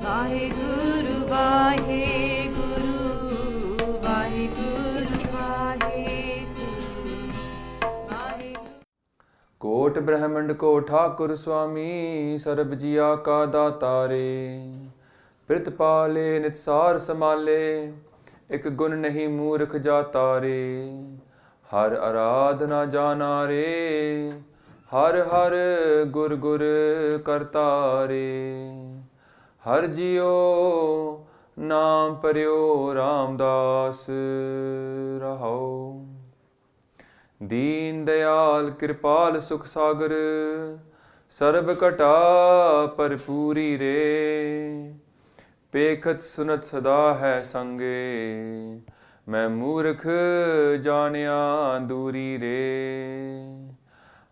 ਵਾਹਿਗੁਰੂ ਵਾਹਿਗੁਰੂ ਵਾਹਿਗੁਰੂ ਵਾਹਿਗੁਰੂ ਵਾਹਿਗੁਰੂ। ਕੋਟ ਬ੍ਰਹਮੰਡ ਕੋ ਠਾਕੁਰ ਸੁਆਮੀ, ਸਰਬ ਜੀਆ ਕਾ ਦਾਤਾਰੇ। ਪ੍ਰਿਤ ਪਾਲੇ ਨਿਤਸਾਰ ਸਮਾਲੇ, ਇੱਕ ਗੁਣ ਨਹੀਂ ਮੂਰਖ ਜਾਤਾ ਰੇ। ਹਰ ਆਰਾਧਨਾ ਜਾਨਾ ਰੇ, ਹਰ ਹਰ ਗੁਰ ਗੁਰ ਕਰਤਾ ਰੇ। ਹਰ ਜਿਉ ਨਾਮ ਪਰਿਓ ਰਾਮਦਾਸ ਰਹਾਉ। ਦੀਨ ਦਇਆਲ ਕਿਰਪਾਲ ਸੁਖ ਸਾਗਰ, ਸਰਬ ਘਟਾ ਭਰਪੂਰੀ ਰੇ। ਪੇਖਤ ਸੁਨਤ ਸਦਾ ਹੈ ਸੰਗੇ, ਮੈਂ ਮੂਰਖ ਜਾਣਿਆ ਦੂਰੀ ਰੇ।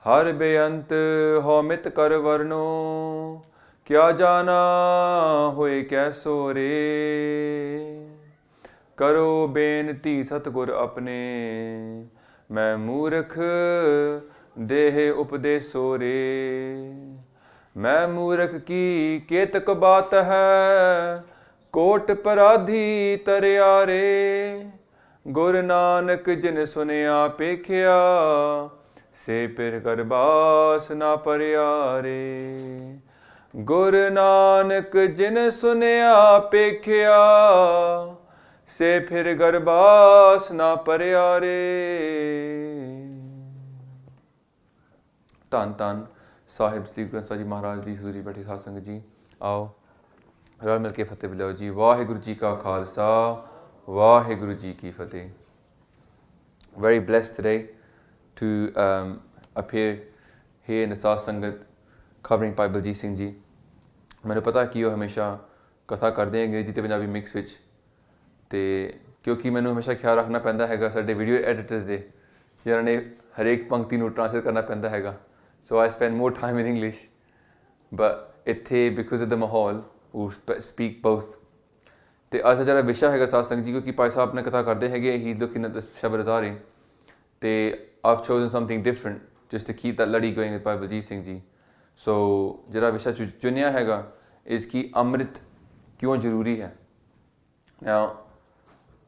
ਹਰ ਬੇਅੰਤ ਹੋ ਮਿਤ ਕਰ ਵਰਨੋ, ਕਿਆ ਜਾਣਾ ਹੋਏ ਕੈਸੋ ਰੇ। ਕਰੋ ਬੇਨਤੀ ਸਤਿਗੁਰ ਆਪਣੇ, ਮੈਂ ਮੂਰਖ ਦੇਹ ਉਪਦੇਸੋ ਰੇ। ਮੈਂ ਮੂਰਖ ਕੀ ਕੇਤਕ ਬਾਤ ਹੈ, ਕੋਟ ਪਰਾਧੀ ਤਰਿਆ ਰੇ। ਗੁਰ ਨਾਨਕ ਜਿਨ ਸੁਨਿਆ ਪੇਖਿਆ, ਸੇ ਪਿਰ ਗਰਬਾਸ ਨਾ ਪਰਿਆ ਰੇ। ਗੁਰ ਨਾਨਕ ਜਿਨ ਸੁਨਿਆ ਪੇਖਿਆ, ਸੇ ਫਿਰ ਗਰਬਾਸ ਨਾ ਪਰਿਆ ਰੇ। ਧੰਨ ਧੰਨ ਸਾਹਿਬ ਸ੍ਰੀ ਗੁਰੂ ਗ੍ਰੰਥ ਸਾਹਿਬ ਜੀ ਮਹਾਰਾਜ ਦੀ ਹਜ਼ੂਰੀ ਬੈਠੀ ਸਾਧ ਸੰਗਤ ਜੀ, ਆਓ ਰਲ ਮਿਲ ਕੇ ਫਤਿਹ ਬੁਲਾਓ ਜੀ। ਵਾਹਿਗੁਰੂ ਜੀ ਕਾ ਖਾਲਸਾ, ਵਾਹਿਗੁਰੂ ਜੀ ਕੀ ਫਤਿਹ। Very blessed today to appear here in the ਸਾਧ ਸੰਗਤ covering ਭਾਈ ਬਲਜੀਤ ਸਿੰਘ ਜੀ। ਮੈਨੂੰ ਪਤਾ ਕਿ ਉਹ ਹਮੇਸ਼ਾ ਕਥਾ ਕਰਦੇ ਅੰਗਰੇਜ਼ੀ ਅਤੇ ਪੰਜਾਬੀ ਮਿਕਸ ਵਿੱਚ, ਅਤੇ ਕਿਉਂਕਿ ਮੈਨੂੰ ਹਮੇਸ਼ਾ ਖਿਆਲ ਰੱਖਣਾ ਪੈਂਦਾ ਹੈਗਾ ਸਾਡੇ ਵੀਡੀਓ ਐਡੀਟਰਸ ਦੇ, ਜਿਹਨਾਂ ਨੇ ਹਰੇਕ ਪੰਕਤੀ ਨੂੰ ਟ੍ਰਾਂਸਲੇਟ ਕਰਨਾ ਪੈਂਦਾ ਹੈਗਾ। So I spend more time in English, but ਇੱਥੇ because of the ਮਾਹੌਲ we speak both। ਅਤੇ ਅੱਜ ਦਾ ਜਿਹੜਾ ਵਿਸ਼ਾ ਹੈਗਾ ਸਾਧ ਸੰਗਤ ਜੀ, ਕਿਉਂਕਿ ਭਾਈ ਸਾਹਿਬ ਨੇ ਕਥਾ ਕਰਦੇ ਹੈਗੇ, he is looking at the ਸ਼ਬਦ ਅਜ਼ਾਰੇ, ਅਤੇ I've chosen something different just to keep that ਲੜੀ going with ਭਾਈ ਬਲਜੀਤ ਸਿੰਘ ਜੀ। ਸੋ ਜਿਹੜਾ ਵਿਸ਼ਾ ਚੁਣਿਆ ਹੈਗਾ is ਕਿ ਅੰਮ੍ਰਿਤ ਕਿਉਂ ਜ਼ਰੂਰੀ ਹੈ। Now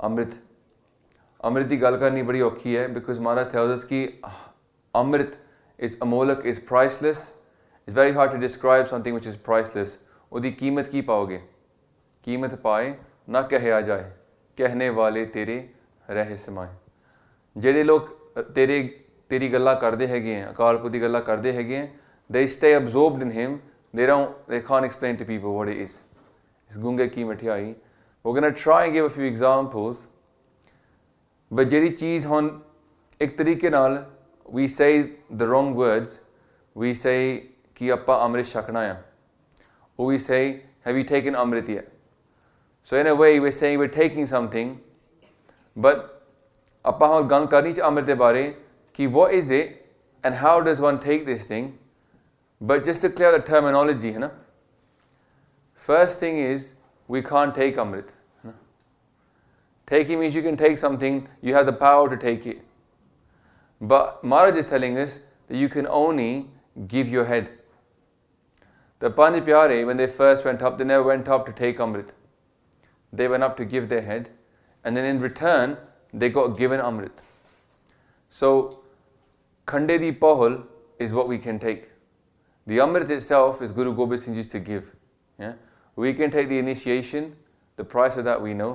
ਅੰਮ੍ਰਿਤ ਦੀ ਗੱਲ ਕਰਨੀ ਬੜੀ ਔਖੀ ਹੈ, ਬਿਕੋਜ਼ ਮਹਾਰਾਜ tells us ਕਿ ਅੰਮ੍ਰਿਤ is amolak, is priceless. It's very hard to describe something which is priceless. ਉਹਦੀ ਕੀਮਤ ਕੀ ਪਾਓਗੇ? ਕੀਮਤ ਪਾਏ ਨਾ ਕਹਿਆ ਜਾਏ, ਕਹਿਣੇ ਵਾਲੇ ਤੇਰੇ ਰਹਿ ਸਮਾਏ। ਜਿਹੜੇ ਲੋਕ ਤੇਰੀ ਗੱਲਾਂ ਕਰਦੇ ਹੈਗੇ ਹੈ, ਅਕਾਲ ਪੁਰਖ ਦੀ ਗੱਲਾਂ ਕਰਦੇ ਹੈਗੇ ਹੈ, they stay absorbed in him. They can't explain to people what it is. ਇਸ ਗੁੰਗੇ ਕੀ ਮਠਿਆਈ। We're going to try and give a few examples, but ਜਿਹੜੀ ਚੀਜ਼ ਹੁਣ ਇੱਕ ਤਰੀਕੇ ਨਾਲ we say the wrong words. We say ਕਿ ਆਪਾਂ ਅੰਮ੍ਰਿਤ ਛਕਣਾ ਆ, or we say have you taken Amrit yet? So in a way we're saying we're taking something, but ਆਪਾਂ ਹੁਣ ਗੱਲ ਕਰਨੀ ਚ ਅੰਮ੍ਰਿਤ ਦੇ ਬਾਰੇ ਕਿ what is it and how does one take this thing, but just to clear the terminology, ਹੈ ਨਾ। First thing is we can't take Amrit. Taking means you can take something, you have the power to take it. But Maharaj is telling us that you can only give your head. The Panj Pyare, when they first went up, they never went up to take Amrit. They went up to give their head, and then in return, they got given Amrit. So, Khande di Pahul is what we can take. The Amrit itself is Guru Gobind Singh Ji's to give. Yeah? We can take the initiation, the price of that we know,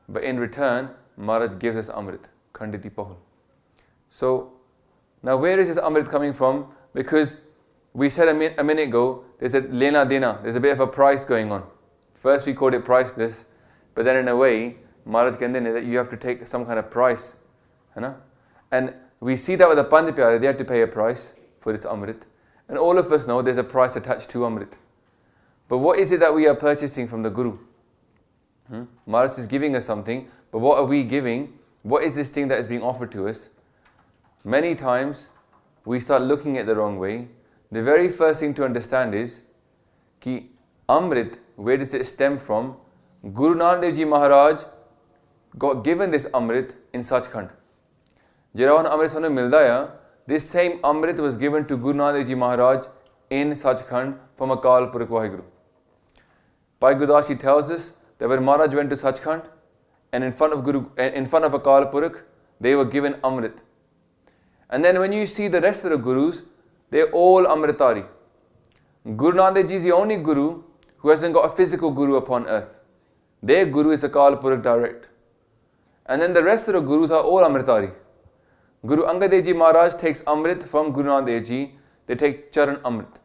but in return, Maharaj gives us Amrit, Khande di Pahul. So, now where is this Amrit coming from? Because we said a minute ago, there's a lena dena, there's a bit of a price going on. First we called it priceless, but then in a way, Maharaj Kande that you have to take some kind of price. And we see that with the Panj Pyare, they had to pay a price for this Amrit. And all of us know there's a price attached to Amrit. But what is it that we are purchasing from the Guru? Maharaj is giving us something, but what are we giving? What is this thing that is being offered to us? Many times we start looking at it the wrong way. The very first thing to understand is ki Amrit, where does it stem from? Guru Nanak Dev Ji Maharaj got given this Amrit in Sachkhand. Jirawan Amrit sanu milda ya, this same Amrit was given to Guru Nanak Dev Ji Maharaj in Sachkhand from Akal Purakh Vaheguru. Bhai Jagraj Singh tells us that when Maharaj went to Sachkhand and in front of Akal Purakh, they were given Amrit. And then when you see the rest of the Gurus, they're all Amritari. Guru Nanak Ji is the only Guru who hasn't got a physical Guru upon earth. Their Guru is Akal Purakh direct. And then the rest of the Gurus are all Amritari. Guru Angad Dev Ji Maharaj takes Amrit from Guru Nanak Dev Ji. They take Charan Amrit.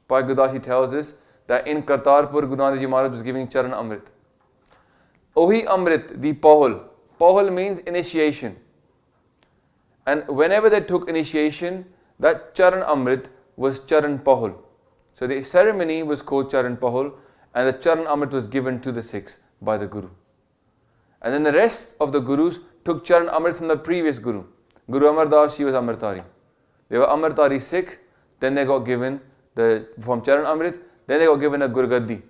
Bhai Jagraj Singh tells us that in Kartarpur, Guru Nanak Dev Ji Maharaj was giving Charan Amrit. Ohi Amrit, the Pahul. Pahul means initiation. And whenever they took initiation, that Charan Amrit was Charan Pahul. So the ceremony was called Charan Pahul, and the Charan Amrit was given to the Sikhs by the Guru. And then the rest of the Gurus took Charan Amrit from the previous Guru. Guru Amar Das, he was Amritari. They were Amritari Sikh, then they got given from Charan Amrit, then they got given a Guru Gaddi.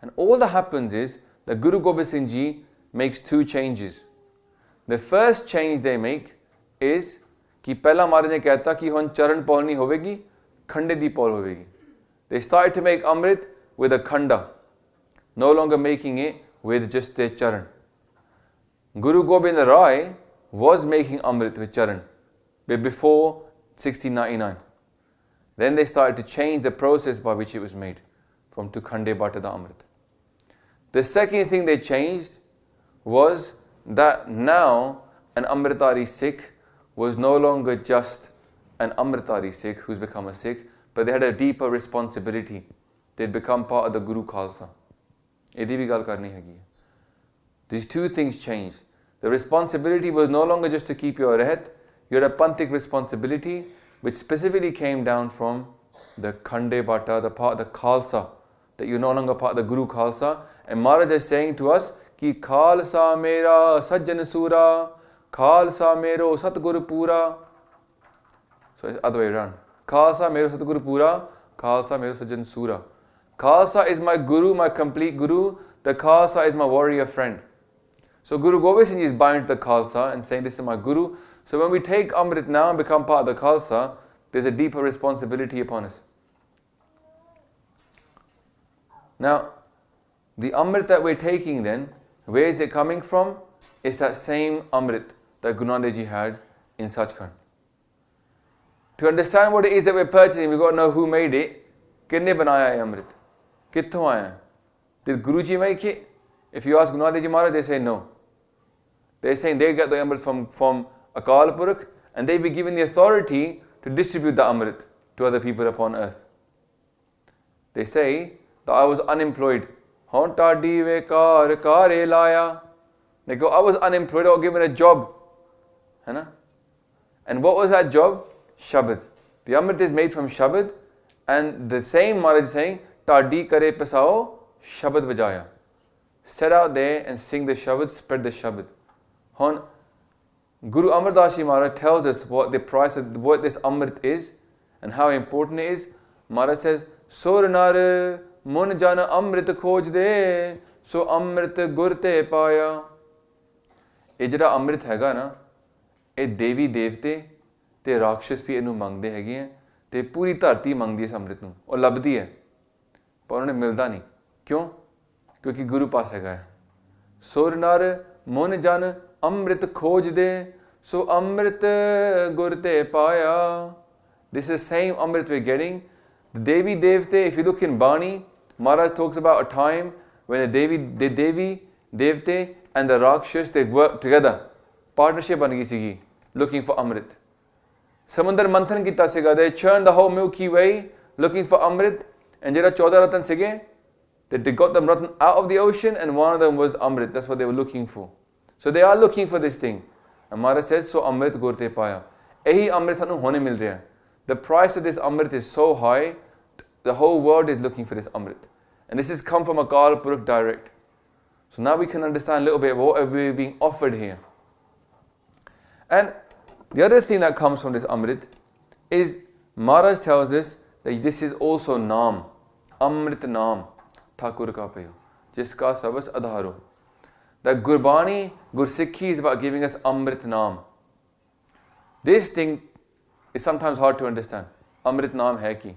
And all that happens is that Guru Gobind Singh Ji makes two changes. The first change they make is कि पहला महाराज ने कहता कि हुन चरण पौल नहीं होवेगी, खंडे दी Paul होवेगी. They started to make Amrit with a khanda, no longer making it with just the charan. Guru Gobind Rai was making Amrit with charan before 1699. Then they started to change the process by which it was made from to Khande Baate the Amrit. The second thing they changed was that now an Amritari Sikh was no longer just an Amritari Sikh who's become a Sikh, but they had a deeper responsibility. They'd become part of the Guru Khalsa. Edi bhi gal karni hai. These two things changed. The responsibility was no longer just to keep your rehat, you had a Panthic responsibility which specifically came down from the Khande Bata, the part of the Khalsa, that you're no longer part of the Guru Khalsa. And Maharaj is saying to us, Ki Khalsa mera sajjan sura, Khalsa mero satguru pura. So it's the other way around. Khalsa mero satguru pura, Khalsa mero sajjan sura. Khalsa is my Guru, my complete Guru. The Khalsa is my warrior friend. So Guru Gobind Singh is bound to the Khalsa and saying, this is my Guru. So when we take Amrit now and become part of the Khalsa, there's a deeper responsibility upon us. Now, the Amrit that we're taking then, where is it coming from? It's that same Amrit that Guru Nanak Dev Ji had in Sachkhand. To understand what it is that we're purchasing, we've got to know who made it. Kinne banaya hai Amrit? Kitthon aaya? Did Guruji make it? If you ask Guru Nanak Dev Ji Maharaj, they say no. They're saying they get the Amrit from Akal Purakh, and they be given the authority to distribute the Amrit to other people upon earth. They say that I was unemployed. They go, I was unemployed, I was given a job. And what was that job? Shabad. The Amrit is made from Shabad, and the same Maharaj is saying, Tadi kare pasao, Shabad bajaya. Sit out there and sing the Shabad, spread the Shabad. Guru Amar Das Ji Maharaj tells us what the price of what this Amrit is and how important it is. Maharaj says, Surnar mun jana Amrit khoj de, so Amrit gurte paya. ਇਹ ਜਿਹੜਾ ਅੰਮ੍ਰਿਤ ਹੈਗਾ ਨਾ, ਇਹ ਦੇਵੀ ਦੇਵਤੇ ਤੇ ਰਾਖਸ਼ਸ ਵੀ ਇਹਨੂੰ ਮੰਗਦੇ ਹੈਗੇ ਆ ਤੇ ਪੂਰੀ ਧਰਤੀ ਮੰਗਦੀ ਇਸ ਅੰਮ੍ਰਿਤ ਨੂੰ ਉਹ ਲੱਭਦੀ ਹੈ ਪਰ ਉਹਨੇ ਮਿਲਦਾ ਨਹੀਂ ਕਿਉਂ ਕਿਉਂਕਿ ਗੁਰੂ ਪਾਸ ਹੈਗਾ ਹੈ ਸੁਰ ਨਰ ਮਨ ਜਨ ਅੰਮ੍ਰਿਤ ਖੋਜਦੇ ਸੋ ਅੰਮ੍ਰਿਤ ਗੁਰ ਤੇ ਪਾਇਆ. This is the same Amrit we're getting. The Devi Devte, if you look in Bani, Maharaj talks about a time when the Devi Devte and the Rakshas, they worked together. Partnership ban gayi sigi, looking for Amrit. Samundar Manthan kita siga, they churned the whole Milky Way looking for Amrit. And jera 14 Ratan sige, they got them Ratan out of the ocean and one of them was Amrit. That's what they were looking for. So they are looking for this thing. And Maharaj says, so Amrit gurte paya. Ehi Amrit sanu hone mil raha hai. The price of this Amrit is so high, the whole world is looking for this Amrit. And this has come from Akal Purakh direct. So now we can understand a little bit what we're being offered here. And the other thing that comes from this Amrit is Maharaj tells us that this is also Naam. Amrit Naam. Thakur ka payo. Jiska sabas adharo. That Gurbani, Gursikhi is about giving us Amrit Naam. This thing is sometimes hard to understand. Amrit Naam hai ki.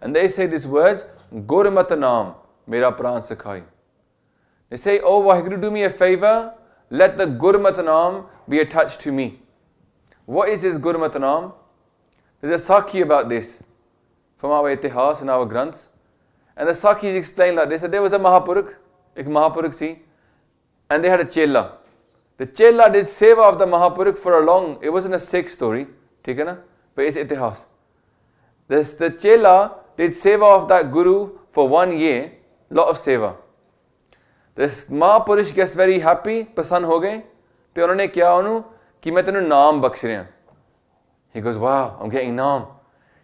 and they say these words, Gurmat Naam, Mera Pran Sakhai. They say, oh Waheguru, do me a favor, let the Gurmat Naam be attached to me. What is this Gurmat Naam? There's a Sakhi about this from our Itihas and our Granths. And the Sakhis explain like this, that there was a Mahapurukh, ek Mahapurukh si, and they had a Chela. The Chela did seva of the Mahapurukh for a long, it wasn't a Sikh story, theek hai na? But it's Itihas. The Chela did seva of that Guru for 1 year, lot of seva. This Mahapurush gets very happy, pasan ho gaye, te unhone kya onu, ki main tenu naam baksh raha. He goes, wow, I'm getting naam.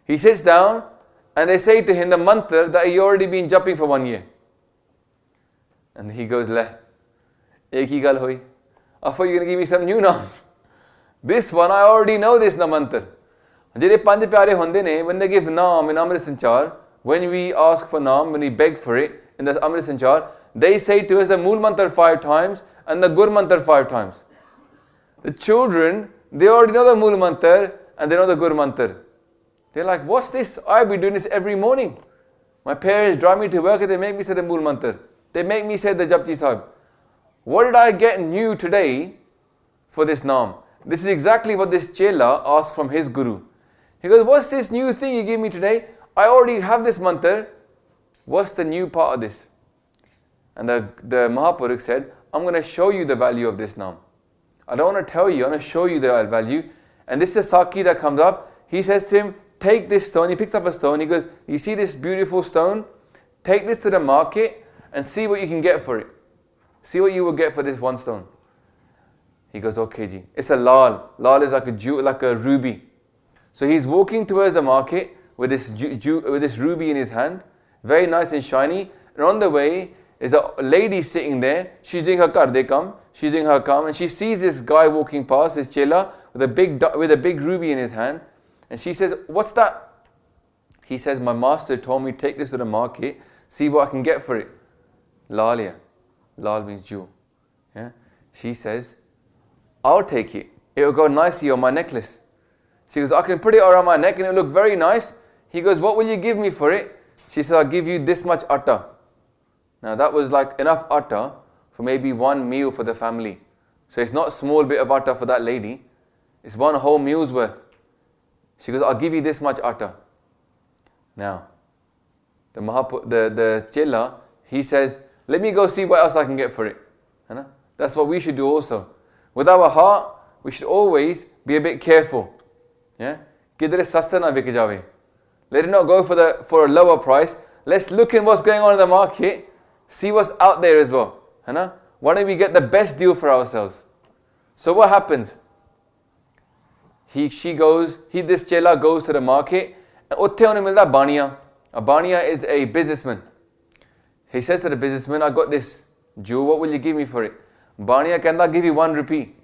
He sits down, and they say to him the mantra that he already been jumping for 1 year. And he goes, leh, ek hi gal hoi. I thought you were going to give me some new naam. This one, I already know this mantra. Jehde panj pyare hunde ne, when they give naam in Amrit Sanchar, when we ask for naam, when we beg for it in the Amrit Sanchar, they say to us the Mool mantra 5 times and the Gur mantra 5 times. The children, they already know the Mool mantra and they know the Gur mantra. They're like, what's this? I've been doing this every morning. My parents drive me to work and they make me say the Mool mantra. They make me say the Japji Sahib. What did I get new today for this naam? This is exactly what this Chela asked from his Guru. He goes, what's this new thing you gave me today? I already have this mantra. What's the new part of this? And the Mahapurukh said, I'm going to show you the value of this naam. I don't want to tell you, I want to show you the value. And this is a Sakhi that comes up. He says to him, take this stone. He picks up a stone. He goes, you see this beautiful stone? Take this to the market and see what you can get for it. See what you will get for this one stone. He goes, okay ji. It's a lal. Lal is like a ruby. So he's walking towards the market with this ruby in his hand. Very nice and shiny. And on the way is a lady sitting there. She's doing her karde kam. She's doing her kam. And she sees this guy walking past, this Chela, with a big ruby in his hand. And she says, what's that? He says, my master told me take this to the market, see what I can get for it. Lal ya. Lal means jewel. Yeah? She says, I'll take it. It will go nicely on my necklace. She goes, I can put it around my neck and it will look very nice. He goes, what will you give me for it? She says, I'll give you this much atta. Now that was like enough atta for maybe 1 meal for the family. So it's not a small bit of atta for that lady. It's 1 whole meal's worth. She goes, I'll give you this much atta. Now, the Chela, he says, let me go see what else I can get for it. That's what we should do also. With our heart, we should always be a bit careful. Yeah? Kidhar sasta na vik jave. Let it not go for a lower price. Let's look at what's going on in the market, see what's out there as well. Why don't we get the best deal for ourselves? So what happens? This Chela goes to the market, and utte unhe milda baniya. A baniya is a businessman. He says to the businessman, I got this jewel, what will you give me for it? Baniya kehanda, I'll give you 1 rupee.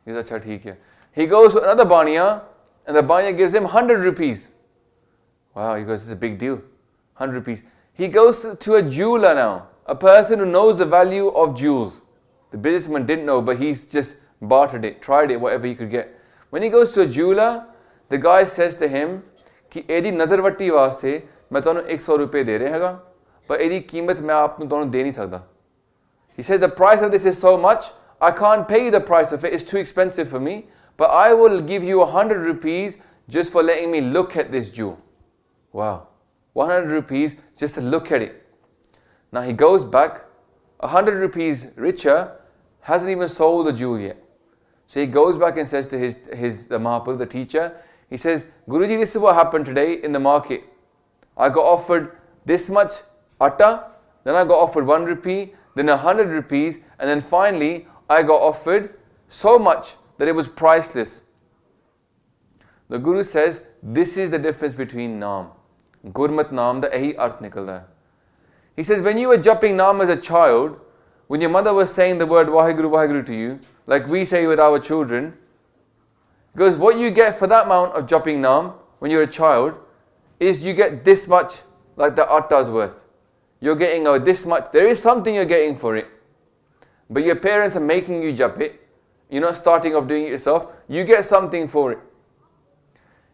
He goes, acha theek hai. He goes to another baniya, and the baniya gives him 100 rupees. Wow, he goes, this is a big deal. 100 rupees. He goes to a jeweler now, a person who knows the value of jewels. The businessman didn't know, but he's just bartered it, tried it, whatever he could get. When he goes to a jeweler, the guy says to him, ki edi nazar vatti vaste, main tonu 100 rupees de raha haga, but edi qeemat main aapnu tonu de nahi sakda. He says, the price of this is so much, I can't pay you the price of it, it's too expensive for me, but I will give you 100 rupees just for letting me look at this jewel. Wow, 100 rupees just to look at it. Now he goes back, 100 rupees richer, hasn't even sold the jewel yet. So he goes back and says to the Mahapurukh, the teacher, he says, Guruji, this is what happened today in the market. I got offered this much atta, then I got offered 1 rupee, then 100 rupees, and then finally I got offered so much that it was priceless. The Guru says, this is the difference between naam. Gurmat naam da ehi arth nikalda hai. He says, when you were jumping naam as a child, when your mother was saying the word Waheguru, Waheguru to you, like we say with our children, because what you get for that amount of jumping naam when you're a child is you get this much, like the atta's worth. You're getting this much. There is something you're getting for it. But your parents are making you jump it. You're not starting off doing it yourself. You get something for it.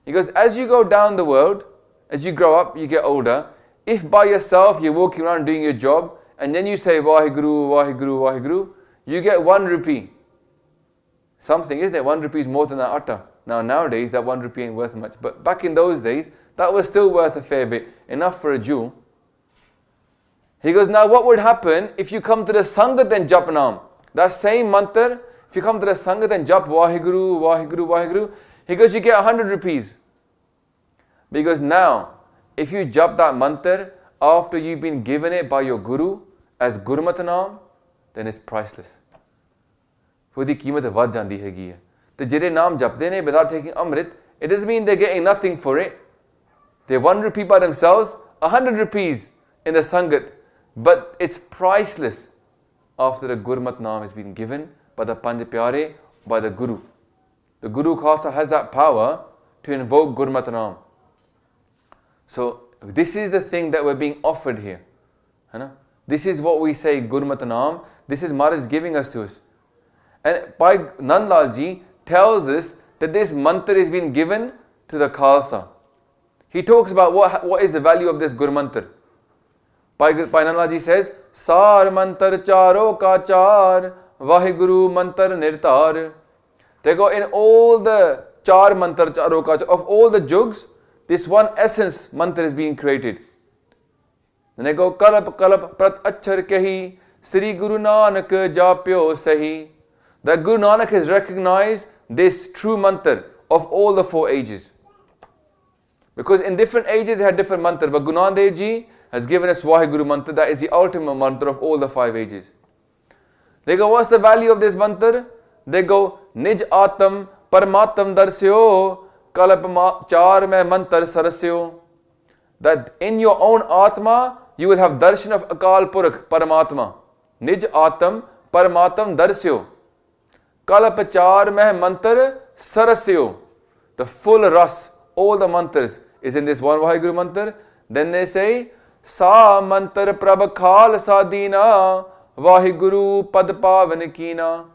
He goes, as you go down the world, as you grow up, you get older, if by yourself you're walking around doing your job, and then you say Waheguru, Waheguru, Waheguru, you get 1 rupee. Something, isn't it? 1 rupee is more than that atta. Now nowadays that 1 rupee ain't worth much. But back in those days, that was still worth a fair bit. Enough for a jewel. He goes, now what would happen if you come to the Sangat and jap naam? That same mantra, if you come to the Sangat and jap Waheguru, Waheguru, Waheguru, he goes, you get 100 rupees. Because now, if you jap that mantra after you've been given it by your Guru as Gurmat naam, then it's priceless. ਉਹਦੀ ਕੀਮਤ ਵੱਧ ਜਾਂਦੀ ਹੈਗੀ ਹੈ ਤੇ ਜਿਹੜੇ ਨਾਮ ਜਪਦੇ ਨੇ without taking Amrit, it doesn't mean they're getting nothing for it. They're 1 rupee by themselves, 100 rupees in the Sangat, but it's priceless after the Gurmat naam has been given by the Panj Pyare, by the Guru. The Guru Khalsa has that power to invoke Gurmat naam. So this is the thing that we're being offered here. This is what we say, Gurmat naam. This is Maharaj giving us to us. And Bhai Nandlal ji tells us that this mantra is being given to the Khalsa. He talks about what is the value of this Gur mantra. Bhai Nandlal ji says, Sar mantar charo ka char, Vaheguru mantar nirtar. They go, in all the char mantar charo ka char, of all the jugs, this one essence mantra is being created. Then they go, Kalap kalap prat achar kehi, Sri Guru Nanak japyo sahi. That Guru Nanak has recognized this true mantra of all the 4 ages. Because in different ages they had different mantra, but Guru Nanak Dev Ji has given us Waheguru mantra, that is the ultimate mantra of all the 5 ages. They go, what's the value of this mantra? They go, Nij Atam Paramatam Darsyo Kalap Char mein mantar sarasyo. That in your own Atma, you will have darshan of Akal Purakh, Paramatma. Nij Atam Paramatam Darsyo. Kalapachar meh mantar sarasyo. The full ras, all the mantras is in this one Vaheguru mantra. Then they say, Sa mantar prabh Khalsa dina, Vaheguru pad pavan kina.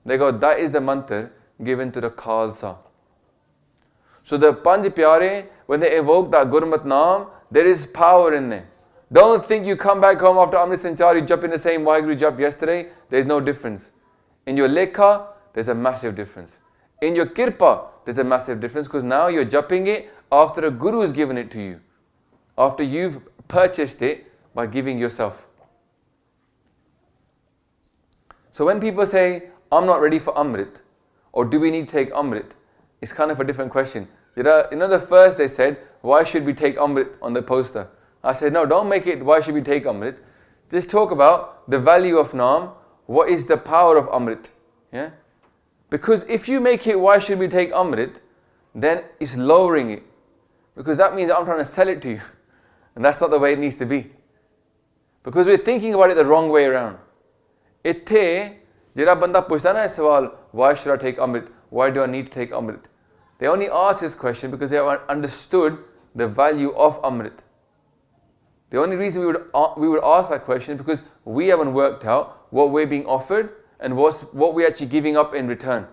They go, that is the mantra given to the Khalsa. So the Panj Pyare, when they evoke that Gurmat naam, there is power in there. Don't think you come back home after Amrit Sanchar, you jump in the same Vaheguru jump yesterday. There is no difference. In your lekha, there's a massive difference. In your kirpa, there's a massive difference because now you're jumping it after a guru has given it to you. After you've purchased it by giving yourself. So when people say, I'm not ready for Amrit, or do we need to take Amrit? It's kind of a different question. The first they said, why should we take Amrit on the poster? I said, no, don't make it, why should we take Amrit? Just talk about the value of Naam. What is the power of Amrit? Yeah? Because if you make it, why should we take Amrit? Then it's lowering it. Because that means I'm trying to sell it to you. And that's not the way it needs to be. Because we're thinking about it the wrong way around. Itthe, jira banda puchta na sawal, why should I take Amrit? Why do I need to take Amrit? They only ask this question because they have understood the value of Amrit. The only reason we would ask that question is because we haven't worked out what we're being offered and what we're actually giving up in return.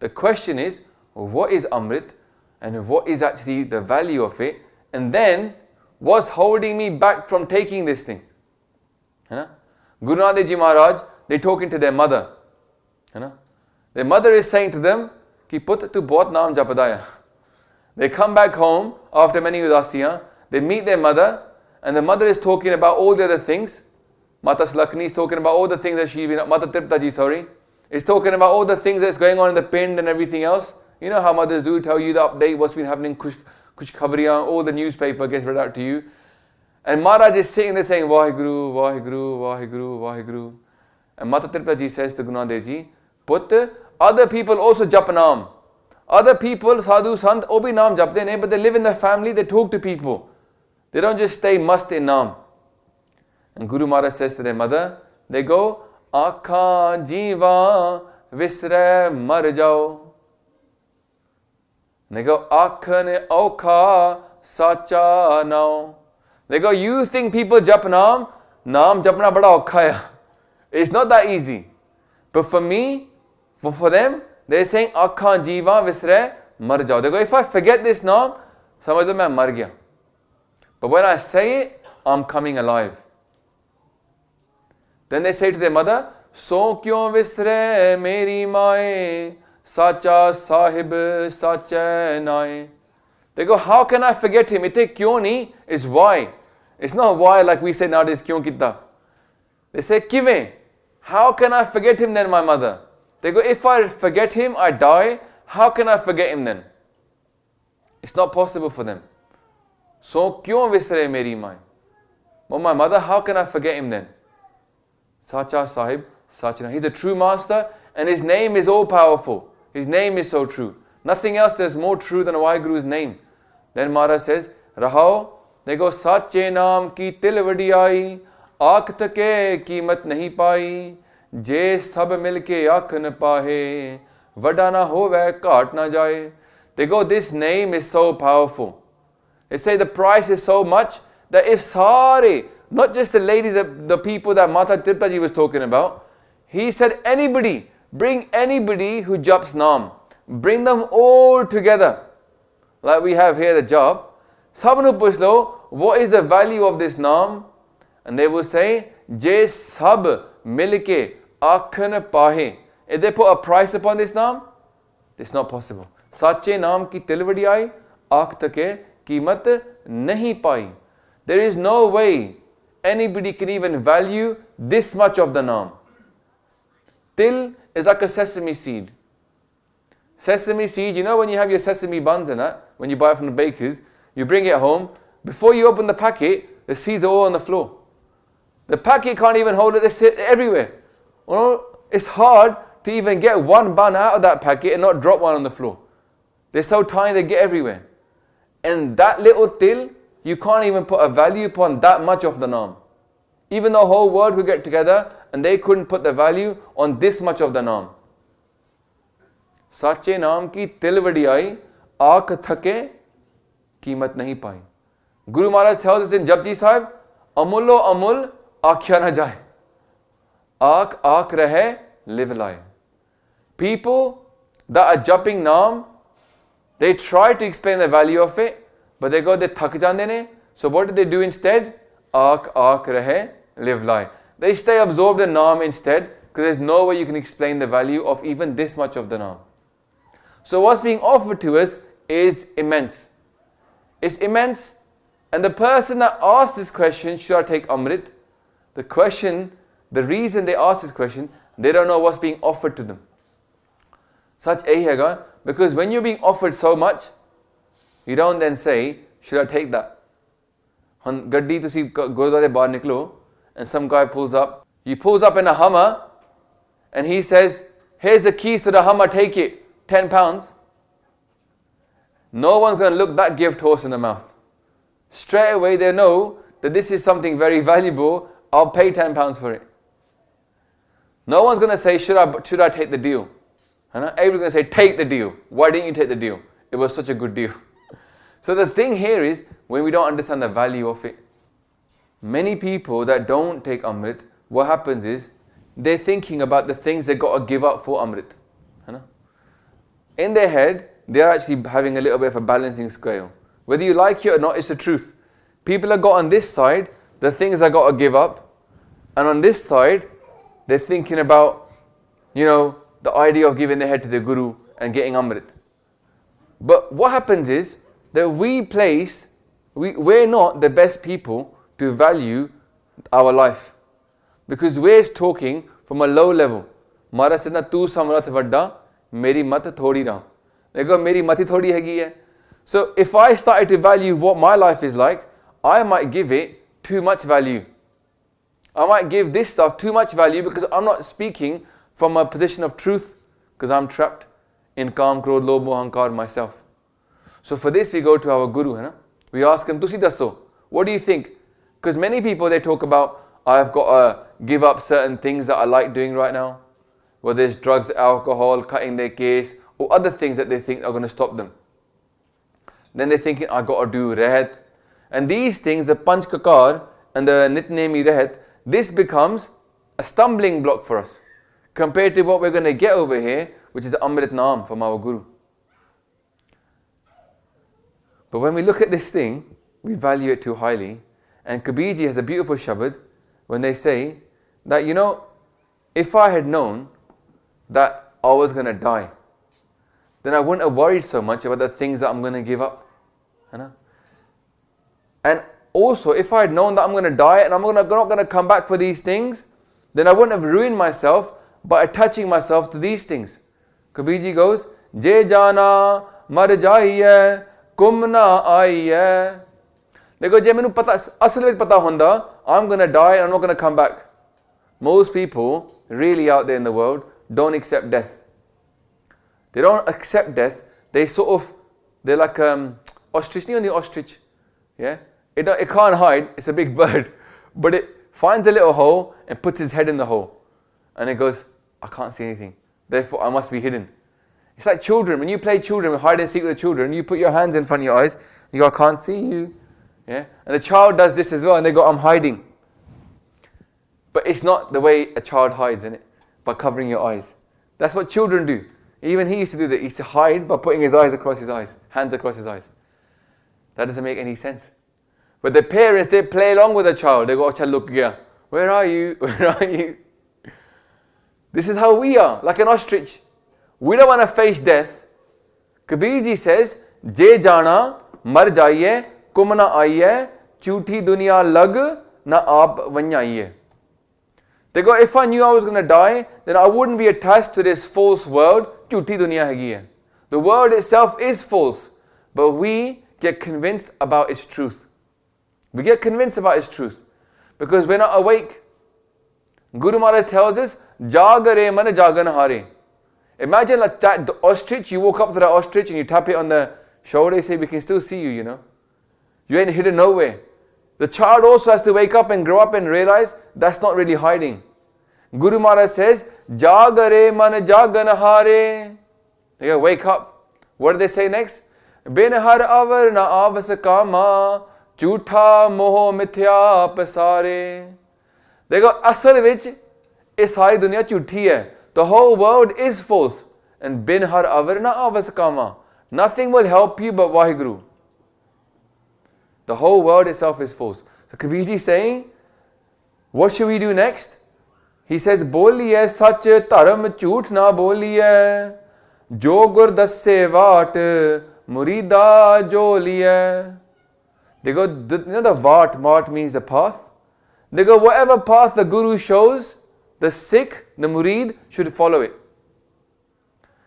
The question is, what is Amrit and what is actually the value of it? And then, what's holding me back from taking this thing? Guru Nanak Dev Ji Maharaj, they're talking to their mother. Their mother is saying to them, Ki put tu bahut naam japadaya. They come back home after many udasiyan, they meet their mother, and the mother is talking about all the other things. Mata Slakni is talking about all the things that she's been, Mata Tripta Ji, sorry, is talking about all the things that's going on in the pind and everything else. You know how mothers do tell you the update, what's been happening, kuch khabriyan, all the newspaper gets read out to you. And Maharaj is sitting there saying, Vaheguru, Vaheguru, Vaheguru, Vaheguru. And Mata Tripta Ji says to Guru Nanak Dev Ji, Put, other people also jap naam. Other people, sadhu, sant, oh bhi naam japte nahi, but they live in the family, they talk to people. They don't just stay must in naam. And Guru Maharaj says to their mother, they go, Akha jiva visre mar jao. They go, Akhane aukha sacha nao. They go, you think people jap naam? Naam japna bada aukha hai. It's not that easy. But for me, for them, they're saying, Akha jiva visre mar jao. They go, if I forget this naam, समझ लो मैं मर गया. But when I say it, I'm coming alive. Then they say to their mother, So kyun visre meri maaye, sacha sahib sacha naaye. They go, how can I forget him? Ite kyun nahi is why. It's not why like we say nowadays, kyun kitta. They say, kive. How can I forget him then, my mother? They go, if I forget him, I die. How can I forget him then? It's not possible for them. So kyun visre meri maaye? Oh my mother, how can I forget him then? Sacha Sahib, Sachina. He's a true master and his name is all powerful. His name is so true. Nothing else is more true than Waheguru's name. Then Maharaj says, Rahao, they go, Sache naam ki til vadiyai, aakh take कीमत नहीं पाई, जे सब मिलके आँख न पाहे, वडा ना होवे घाट ना जाए. They go, this name is so powerful. They say the price is so much that if sare, not just the ladies, the people that Mata Tripta ji was talking about, he said anybody, bring anybody who japs naam, bring them all together. Like we have here the jap. Sabnu puchlo, what is the value of this naam? And they will say, Je sab milke akhan pahe. If they put a price upon this naam, it's not possible. Sache naam ki tilvadi aayi, aakh take कीमत नहीं पाई. There is no way anybody can even value this much of the naam. Til is like a sesame seed. Sesame seed, you know when you have your sesame buns and that, when you buy it from the bakers, you bring it home, before you open the packet, the seeds are all on the floor. The packet can't even hold it, they sit everywhere. It's hard to even get one bun out of that packet and not drop one on the floor. They're so tiny, they get everywhere. And that little til, you can't even put a value upon that much of the naam. Even the whole world could get together and they couldn't put the value on this much of the naam. Sache naam ki til vadiyai, aakh thake, कीमत nahi pai. Guru Maharaj tells us in Japji Sahib, Amulo amul aakhya na jaye. Aakh aakh rahe, live laye. People that are jumping naam, they try to explain the value of it, but they go, they thak jande ne. So what do they do instead? Aakh aakh rahe, live lie. They stay absorbed in naam instead, because there's no way you can explain the value of even this much of the naam. So what's being offered to us is immense. It's immense. And the person that asked this question, should I take Amrit? The reason they ask this question, they don't know what's being offered to them. Such a because when you're being offered so much, you don't then say, should I take that? Gaddi tusi Gurdwara bahar niklo, and some guy pulls up. He pulls up in a Hummer, and he says, here's the keys to the Hummer, take it, £10. No one's going to look that gift horse in the mouth. Straight away they know that this is something very valuable, I'll pay £10 for it. No one's going to say, should I take the deal? Everyone's going to say, take the deal. Why didn't you take the deal? It was such a good deal. So the thing here is, when we don't understand the value of it, many people that don't take Amrit, what happens is, they're thinking about the things they got to give up for Amrit. In their head, they're actually having a little bit of a balancing scale. Whether you like it or not, it's the truth. People have got on this side, the things I got to give up, and on this side, they're thinking about, the idea of giving their head to the Guru and getting Amrit. But what happens is that we're not the best people to value our life. Because we're talking from a low level. Maharaj said, tu samrat vadda, meri mat thodi na. They go, meri mati thodi hegi hai. So if I started to value what my life is like, I might give it too much value. I might give this stuff too much value because I'm not speaking from a position of truth, because I'm trapped in Kam, Krodh, Lobh, Moh, Ahankar myself. So for this we go to our Guru. We ask him, Tusi dasso, what do you think? Because many people, they talk about, I've got to give up certain things that I like doing right now. Whether it's drugs, alcohol, cutting their case, or other things that they think are going to stop them. Then they're thinking, I've got to do rehat. And these things, the Panch Kakar and the Nitnemi rehat, this becomes a stumbling block for us, compared to what we're going to get over here, which is Amrit Naam from our Guru. But when we look at this thing, we value it too highly. And Kabirji has a beautiful shabad when they say that, you know, if I had known that I was going to die, then I wouldn't have worried so much about the things that I'm going to give up. You know? And also, if I had known that I'm going to die and I'm not going to come back for these things, then I wouldn't have ruined myself by attaching myself to these things. Kabirji goes, Je jana mar jaiye kum na aiye. They go, Je mainu pata, asal vich pata honda, I'm going to die and I'm not going to come back. Most people really out there in the world don't accept death. They don't accept death. They're like ostrich. You know the ostrich? Yeah? It can't hide. It's a big bird. But it finds a little hole and puts its head in the hole. And it goes, I can't see anything. Therefore, I must be hidden. It's like children. When you play children, hide and seek with the children, you put your hands in front of your eyes. And you go, I can't see you. Yeah? And the child does this as well. And they go, I'm hiding. But it's not the way a child hides, isn't it? By covering your eyes. That's what children do. Even he used to do that. He used to hide by putting his eyes across his eyes. Hands across his eyes. That doesn't make any sense. But the parents, they play along with the child. They go, Acha, look here. Where are you? Where are you? This is how we are, like an ostrich. We don't want to face death. Kabirji says, Je jana mar jaiye kum na aiye chuthi duniya lag na aap vanyaiye. They go, if I knew I was going to die, then I wouldn't be attached to this false world. Chuthi duniya hegi hai. The world itself is false, but we get convinced about its truth. We get convinced about its truth because we're not awake. Guru Maharaj tells us, Jagare man jagan hare. Imagine like that, the ostrich, you walk up to the ostrich and you tap it on the shoulder, you say, we can still see you, you know. You ain't hidden nowhere. The child also has to wake up and grow up and realize that's not really hiding. Guru Maharaj says, Jagare man jagan hare. They go, wake up. What do they say next? Bin har avar na avas kama. Jhutha moho mithya pasare. They go, asal vich is sari duniya jhuthi hai. The whole world is false. And bin har avar na avas kama. Nothing will help you but Vaheguru. The whole world itself is false. So Kabirji is saying, what should we do next? He says, Boliye sach dharam jhoot na boliye. Jo gur dasse vaat murida jo liye. They go, you know the Vaat means the path. They go, whatever path the Guru shows, the Sikh, the Murid, should follow it.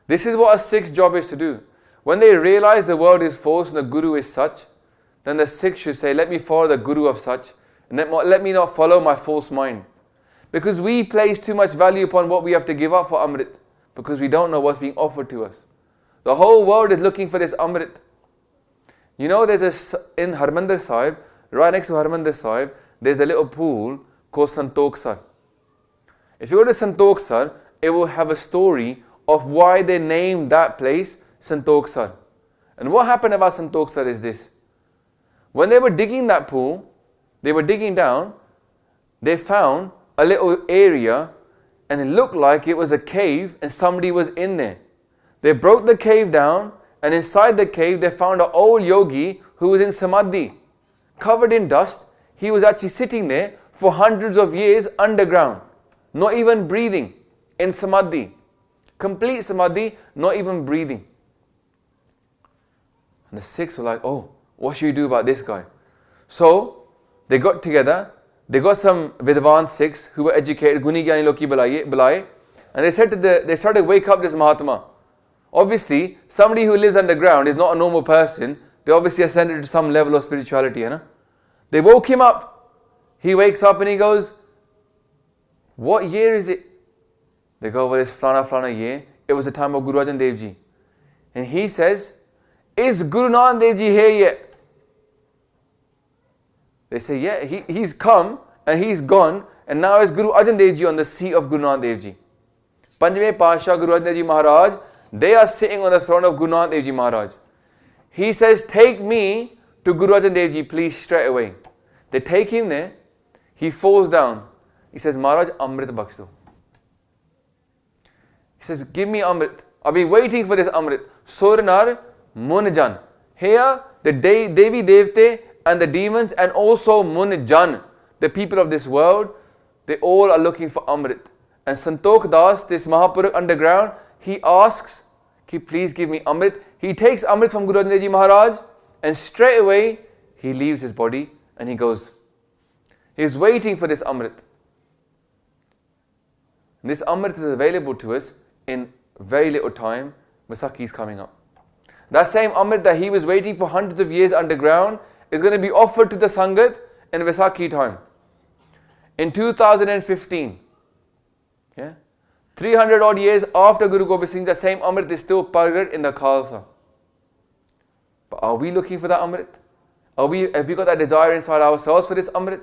This is what a Sikh's job is to do. When they realize the world is false and the Guru is such, then the Sikh should say, let me follow the Guru of such, and let me not follow my false mind. Because we place too much value upon what we have to give up for Amrit, because we don't know what's being offered to us. The whole world is looking for this Amrit. You know, in Harmandir Sahib, right next to Harmandir Sahib, there's a little pool called Santokh Sar. If you go to Santokh Sar, it will have a story of why they named that place Santokh Sar. And what happened about Santokh Sar is this. When they were digging that pool, they were digging down, they found a little area and it looked like it was a cave and somebody was in there. They broke the cave down, and inside the cave they found an old yogi who was in samadhi, covered in dust. He was actually sitting there for hundreds of years underground, not even breathing, in samadhi. Complete samadhi, not even breathing. And the Sikhs were like, oh, what should we do about this guy? So they got together, they got some Vidwan Sikhs who were educated, Guni Gyani Loki Balai, and they started to wake up this Mahatma. Obviously, somebody who lives underground is not a normal person. They obviously ascended to some level of spirituality. You know? They woke him up. He wakes up and he goes, what year is it? They go, well, it's Flana year. It was the time of Guru Arjan Dev Ji. And he says, is Guru Nanak Dev Ji here yet? They say, yeah, he's come and he's gone. And now is Guru Arjan Dev Ji on the seat of Guru Nanak Dev Ji. Panjve Pasha Guru Arjan Dev Ji Maharaj, they are sitting on the throne of Guru Nanak Dev Ji Maharaj. He says, take me to Guru Arjan Dev Ji, please, straight away. They take him there. He falls down. He says, Maharaj, Amrit Baksh do. He says, give me Amrit. I've been waiting for this Amrit. Surnar Munjan. Here, the Devi Devte and the demons, and also Mun Jan, the people of this world, they all are looking for Amrit. And Santokh Das, this Mahapurush underground, he asks, please give me Amrit. He takes Amrit from Guru Arjan Dev Ji Maharaj, and straight away he leaves his body and he goes. He's waiting for this Amrit. This Amrit is available to us in very little time. Vaisakhi is coming up. That same Amrit that he was waiting for hundreds of years underground is going to be offered to the Sangat in Vaisakhi time. In 2015, 300 odd years after Guru Gobind Singh, the same Amrit is still parted in the Khalsa. But are we looking for that Amrit? Have we got that desire inside ourselves for this Amrit?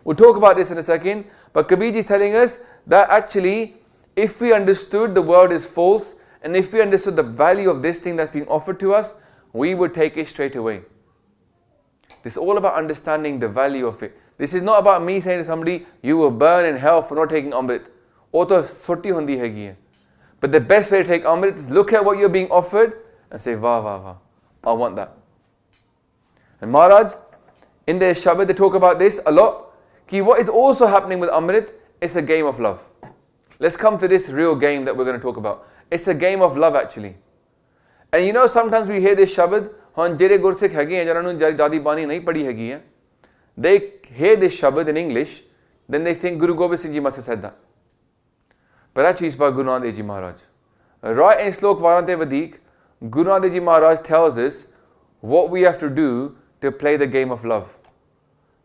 We'll talk about this in a second. But Kabir Ji is telling us that actually, if we understood the world is false, and if we understood the value of this thing that's being offered to us, we would take it straight away. This is all about understanding the value of it. This is not about me saying to somebody, you will burn in hell for not taking Amrit. But the best way to take Amrit is look at what you're being offered and say, Wah, wah, wah, I want that. And Maharaj, in their Shabad, they talk about this a lot. What is also happening with Amrit is a game of love. Let's come to this real game that we're going to talk about. It's a game of love actually. And you know, sometimes we hear this Shabad, they hear this Shabad in English, then they think Guru Gobind Singh Ji must have said that. But actually it's by Guru Nanak Dev Ji Maharaj. Right in Slok Varante Vadik, Guru Nanak Dev Ji Maharaj tells us what we have to do to play the game of love.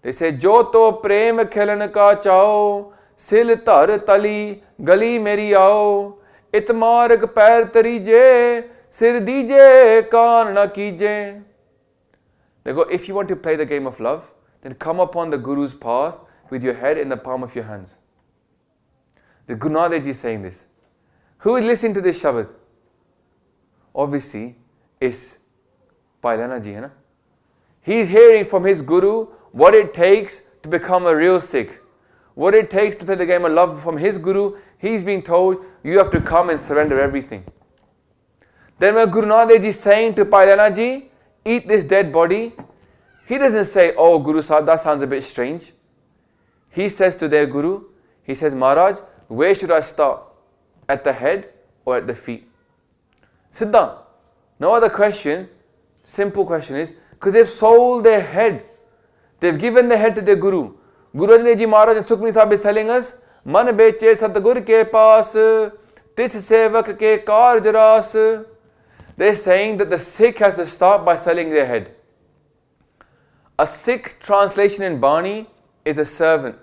They say, Jo to prem khelan ka chao, sil tar tali, gali meri aao, it marg pair tarije, sir dije, kaan na kije. They go, if you want to play the game of love, then come upon the Guru's path with your head in the palm of your hands. The Guru Nanak Dev Ji is saying this. Who is listening to this Shabad? Obviously, it's Bhai Jagraj Ji, hai? He's hearing from his Guru what it takes to become a real Sikh. What it takes to play the game of love from his Guru. He's being told, you have to come and surrender everything. Then when Guru Nanak Dev Ji is saying to Bhai Jagraj Ji, eat this dead body, he doesn't say, oh Guru Sahib, that sounds a bit strange. He says to their Guru, he says, Maharaj, where should I start? At the head or at the feet? Siddha. No other question. Simple question is, because they've sold their head. They've given their head to their Guru. Guru Arjan Dev Ji Maharaj and Sukhmani Sahib is telling us, Man beche Satgur ke paas, tis sevak ke karj ras. They're saying that the Sikh has to start by selling their head. A Sikh translation in Bani is a servant.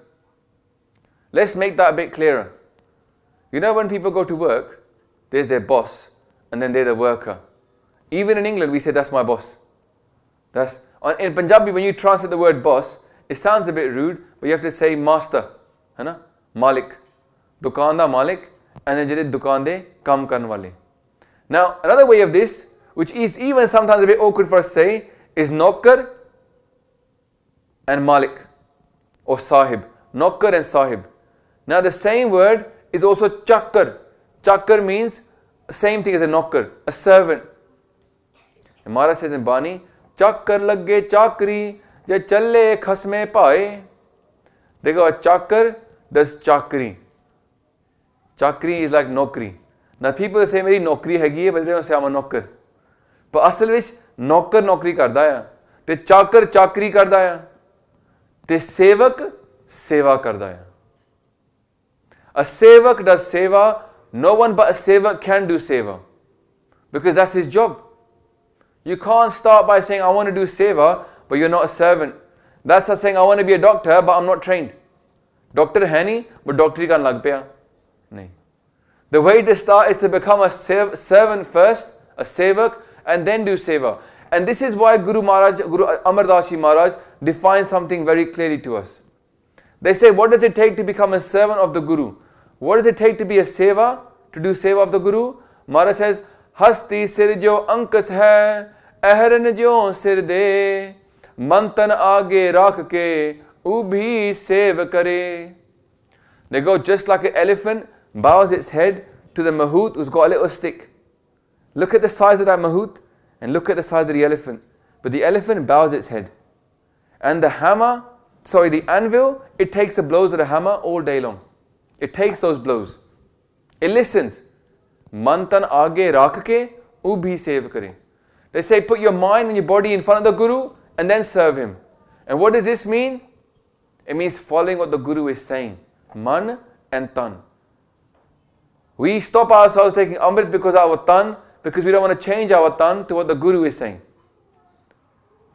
Let's make that a bit clearer. You know, when people go to work, there's their boss, and then they're the worker. Even in England, we say, that's my boss. In Punjabi, when you translate the word boss, it sounds a bit rude, but you have to say master, hai na? Malik. Dukaan da Malik, and then jehde dukaan de kam karn wale. Now, another way of this, which is even sometimes a bit awkward for us to say, is Nokkar and Malik, or Sahib. Nokkar and Sahib. Now, the same word is also Chakkar. Chakkar means same thing as a Nokkar, a servant. And Maharaj says in Bani, Chakkar lagge chakri, je challe khasme paaye. They go, a Chakkar does chakri. Chakri is like Nokri. Now people say, meri Nokri hegi hai, but they don't say I'm a Nokkar. But asal vich, Nokkar Nokri karda hai. Te Chakkar chakri karda hai. Te Sevak seva karda hai. A Sevak does seva. No one but a Sevak can do seva. Because that's his job. You can't start by saying, I want to do seva, but you're not a servant. That's like saying, I want to be a doctor, but I'm not trained. Doctor hai nahi, but doctor ka lag paya. Nahi. The way to start is to become a servant first, a sevak, and then do seva. And this is why Guru Amar Das Ji Maharaj defines something very clearly to us. They say, what does it take to become a servant of the Guru? What does it take to be a seva, to do seva of the Guru? Maharaj says, Hasti sir jo ankas hai, ahran jo sir de, mantan aage rakh ke, ubhi sev kare. They go just like an elephant bows its head to the mahout who's got a little stick. Look at the size of that mahout and look at the size of the elephant. but the elephant bows its head. And the anvil, it takes the blows of the hammer all day long. It takes those blows. It listens. Man tan aage rakh ke ubhi sev kare. They say put your mind and your body in front of the Guru and then serve him. And what does this mean? It means following what the Guru is saying. Man and tan. We stop ourselves taking Amrit because our tan, because we don't want to change our tan to what the Guru is saying.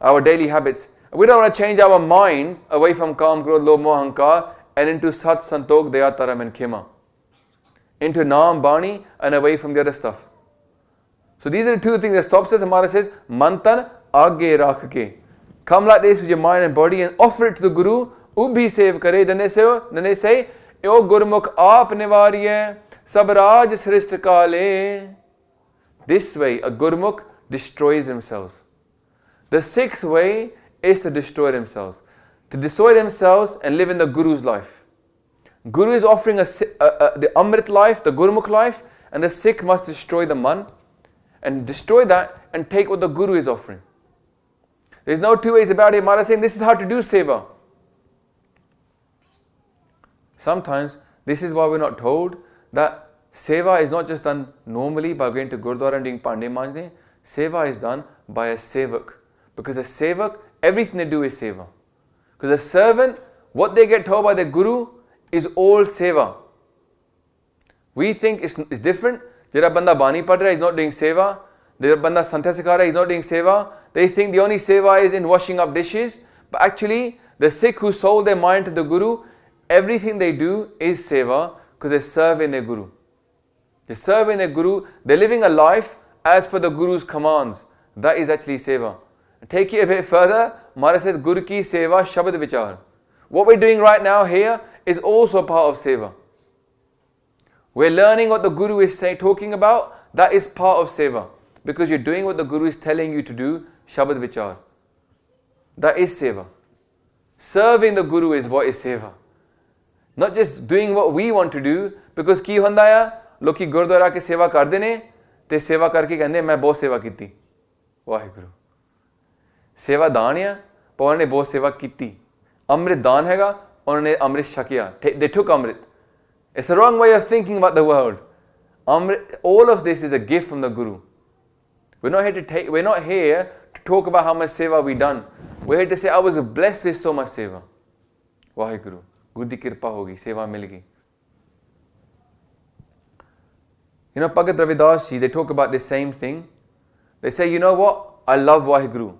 Our daily habits. We don't want to change our mind away from Kam, Krodh, Lobh, Moh, Ahankar and into Sat, Santokh, Daya, Taram and Khema. Into Naam, Bani and away from the other stuff. So these are the two things that stops us. Amara says, Mantan aage rakh ke. Come like this with your mind and body and offer it to the Guru. Ubhi sev kare. Then they say, O Gurmukh aap nivariye, sabraj srisht kale. This way, a Gurmukh destroys themselves. The sixth way is to destroy themselves. To destroy themselves and live in the Guru's life. Guru is offering the Amrit life, the Gurmukh life, and the Sikh must destroy the man and destroy that and take what the Guru is offering. There's no two ways about it. Maharaj saying this is how to do seva. Sometimes this is why we're not told that seva is not just done normally by going to Gurdwara and doing Pande Manjne. Seva is done by a sevak. Because a sevak, everything they do is seva. Because a servant, what they get told by the Guru is all seva. We think it's different. Jira banda bani padra is not doing seva. Jira banda santya sikara is not doing seva. They think the only seva is in washing up dishes. But actually, the Sikh who sold their mind to the Guru, everything they do is seva because they're serving their Guru. They're serving their Guru. They're living a life as per the Guru's commands. That is actually seva. Take it a bit further. Maharaj says, Guru ki seva shabad vichar. What we're doing right now here is also part of seva. We're learning what the Guru is talking about. That is part of seva. Because you're doing what the Guru is telling you to do, shabad vichar. That is seva. Serving the Guru is what is seva. Not just doing what we want to do. Because ki hunda hai, loki Gurdwara ke seva karde ne, te seva karke kehande main bahut seva kiti. Vaheguru. सेवा दान है पर उन्होंने बहुत सेवा की अमृत दान हैगा उन्होंने अमृत छकिया they took Amrit. It's a wrong way of thinking about the world. Amrit, all of this is a gift from the Guru. We're not here to talk about how much seva we done. We're here to say I was blessed with so much seva. Vaheguru, Guru di kirpa hogi, seva mil gayi. You know, Bhagat Ravidas ji, they talk about the same thing. They say, you know what? I love Vaheguru.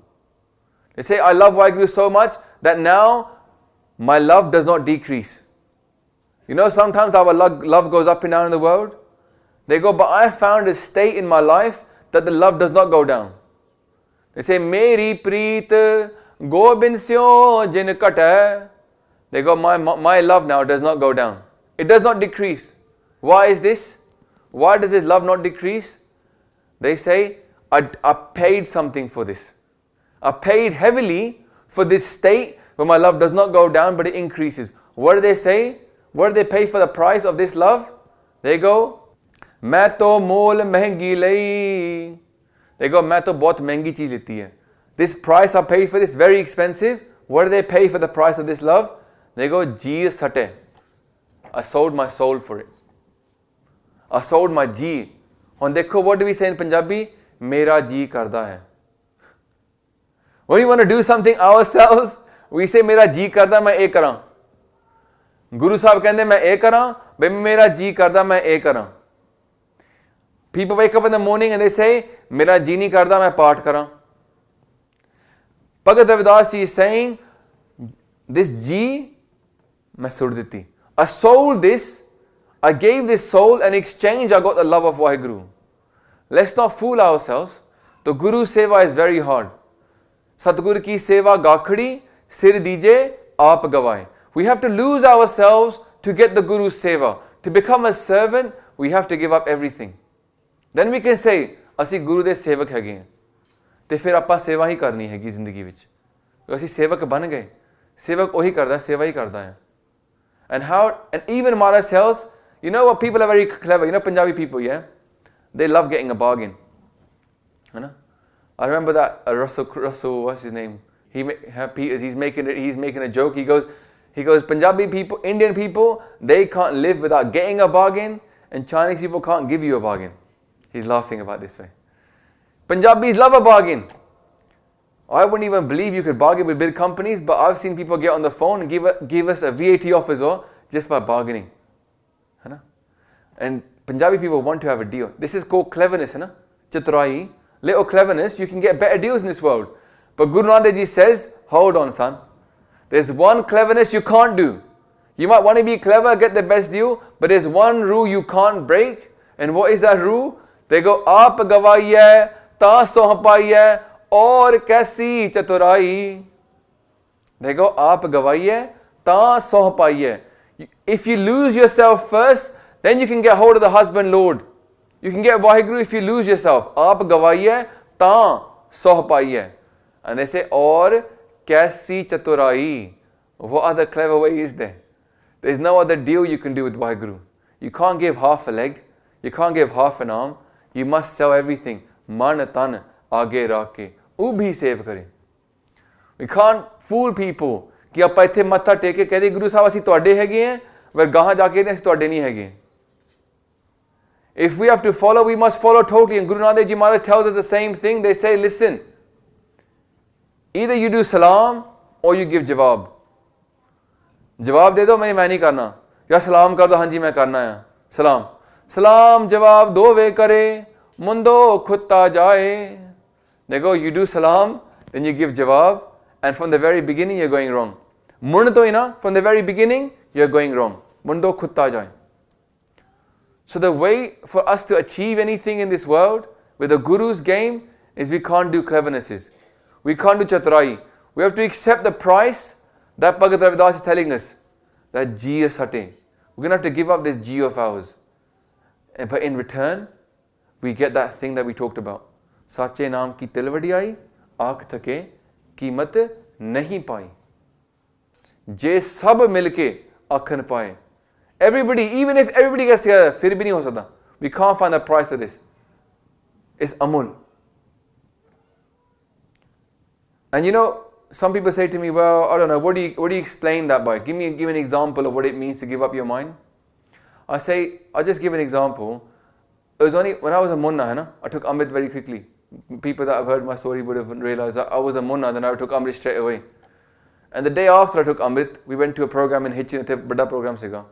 They say, I love Vaheguru so much that now my love does not decrease. You know, sometimes our love goes up and down in the world. They go, but I found a state in my life that the love does not go down. They say, Meri preet gobind syo jin kata. They go, my love now does not go down. It does not decrease. Why is this? Why does this love not decrease? They say, I paid something for this. I paid heavily for this state where my love does not go down but it increases. What do they say? What do they pay for the price of this love? They go, Main to mol mehengi lai. They go, Main to bahut mehengi cheez leti hai. This price I paid for this, very expensive. What do they pay for the price of this love? They go, Ji sate. I sold my soul for it. I sold my ji. And dekho, what do we say in Punjabi? Mera ji karda hai. When we want to do something ourselves, we say, Mera ji karda, main ek karan. Guru Sahib kehande, main ek karan, bhai mera ji karda, main ek karan. People wake up in the morning and they say, Mera ji nahi karda, main paat karan. Bhagat Ravidas ji is saying, this ji, main sud diti. I sold this, I gave this soul, and in exchange I got the love of Vaheguru. Let's not fool ourselves. The Guru's seva is very hard. Satguru ki seva gakhdi, sir dije, aap gavaye. We have to lose ourselves to get the Guru's seva. To become a servant, we have to give up everything. Then we can say, ਅਸੀਂ ਗੁਰੂ ਦੇ ਸੇਵਕ ਹੈਗੇ ਹਾਂ ਤੇ ਫਿਰ ਆਪਾਂ ਸੇਵਾ ਹੀ ਕਰਨੀ ਹੈਗੀ ਜ਼ਿੰਦਗੀ ਵਿੱਚ ਅਸੀਂ ਸੇਵਕ ਬਣ ਗਏ ਸੇਵਕ ਉਹੀ ਕਰਦਾ ਸੇਵਾ ਹੀ ਕਰਦਾ ਹੈ and even Maharaj tells, you know what, people are very clever, you know, Punjabi people, yeah, they love getting a bargain, है ना, I remember that Russell, what's his name? Peters. He's making a joke. He goes, Punjabi people, Indian people, they can't live without getting a bargain, and Chinese people can't give you a bargain. He's laughing about this way. Punjabis love a bargain. I wouldn't even believe you could bargain with big companies, but I've seen people get on the phone and give us a VAT off as well, just by bargaining. And Punjabi people want to have a deal. This is called cleverness, Chaturai. Little cleverness, you can get better deals in this world. But Guru Nanak Ji says, hold on, son. There's one cleverness you can't do. You might want to be clever, get the best deal, but there's one rule you can't break. And what is that rule? They go, aap gawaiye, ta sohpaiye, aur kaisi chaturai. They go, aap gawaiye, ta sohpaiye. If you lose yourself first, then you can get hold of the husband Lord. You can get Vaheguru if you lose yourself. Aap gawaiye, ta sohpaiye. And they say, aur kaisi chaturai. What other clever way is there? There's no other deal you can do with Vaheguru. You can't give half a leg. You can't give half an arm. You must sell everything. Man tan aage rakhe. Ubhi save kare. We can't fool people. कि आप इत्थे मत्था take के कहते गुरु साहब ਅਸੀਂ ਤੁਹਾਡੇ ਹੈਗੇ ਆ ਪਰ ਗਾਹਾਂ ਜਾ ਕੇ ਅਸੀਂ ਤੁਹਾਡੇ ਨਹੀਂ ਹੈਗੇ. If we have to follow, we must follow totally. And Guru Nanak Ji Maharaj tells us the same thing. They say, listen, either you do salam or you give jawab. जवाब दे दो मैं नहीं करना या सलाम कर दो हाँ जी मैं करना है सलाम सलाम जवाब दो वे करे मुंदो खुत्ता जाए. They go, you do salam, then you give jawab, and from the very beginning you're going wrong. Mun to ina, from the very beginning you're going wrong. Mundo khutta jaye. So the way for us to achieve anything in this world with the Guru's game is we can't do clevernesses. We can't do chaturai. We have to accept the price that Bhagat Ravidas is telling us. That G is hate. We're going to have to give up this G of ours. But in return, we get that thing that we talked about. Sache naam ki tilwadi aayi, aakh thake कीमत नहीं पाई. जे सब मिलके आखन पाए. Everybody, even if everybody gets together, फिर भी नहीं हो सकता. We can't find the price of this. It's amul. And you know, some people say to me, well, I don't know, what do you explain that by? Give me an example of what it means to give up your mind. I say, I'll just give an example. It was only when I was a munna, I took Amrit very quickly. People that have heard my story would have realized that I was a munna, then I took Amrit straight away. And the day after I took Amrit, we went to a program in Hitchin, a bada program sega.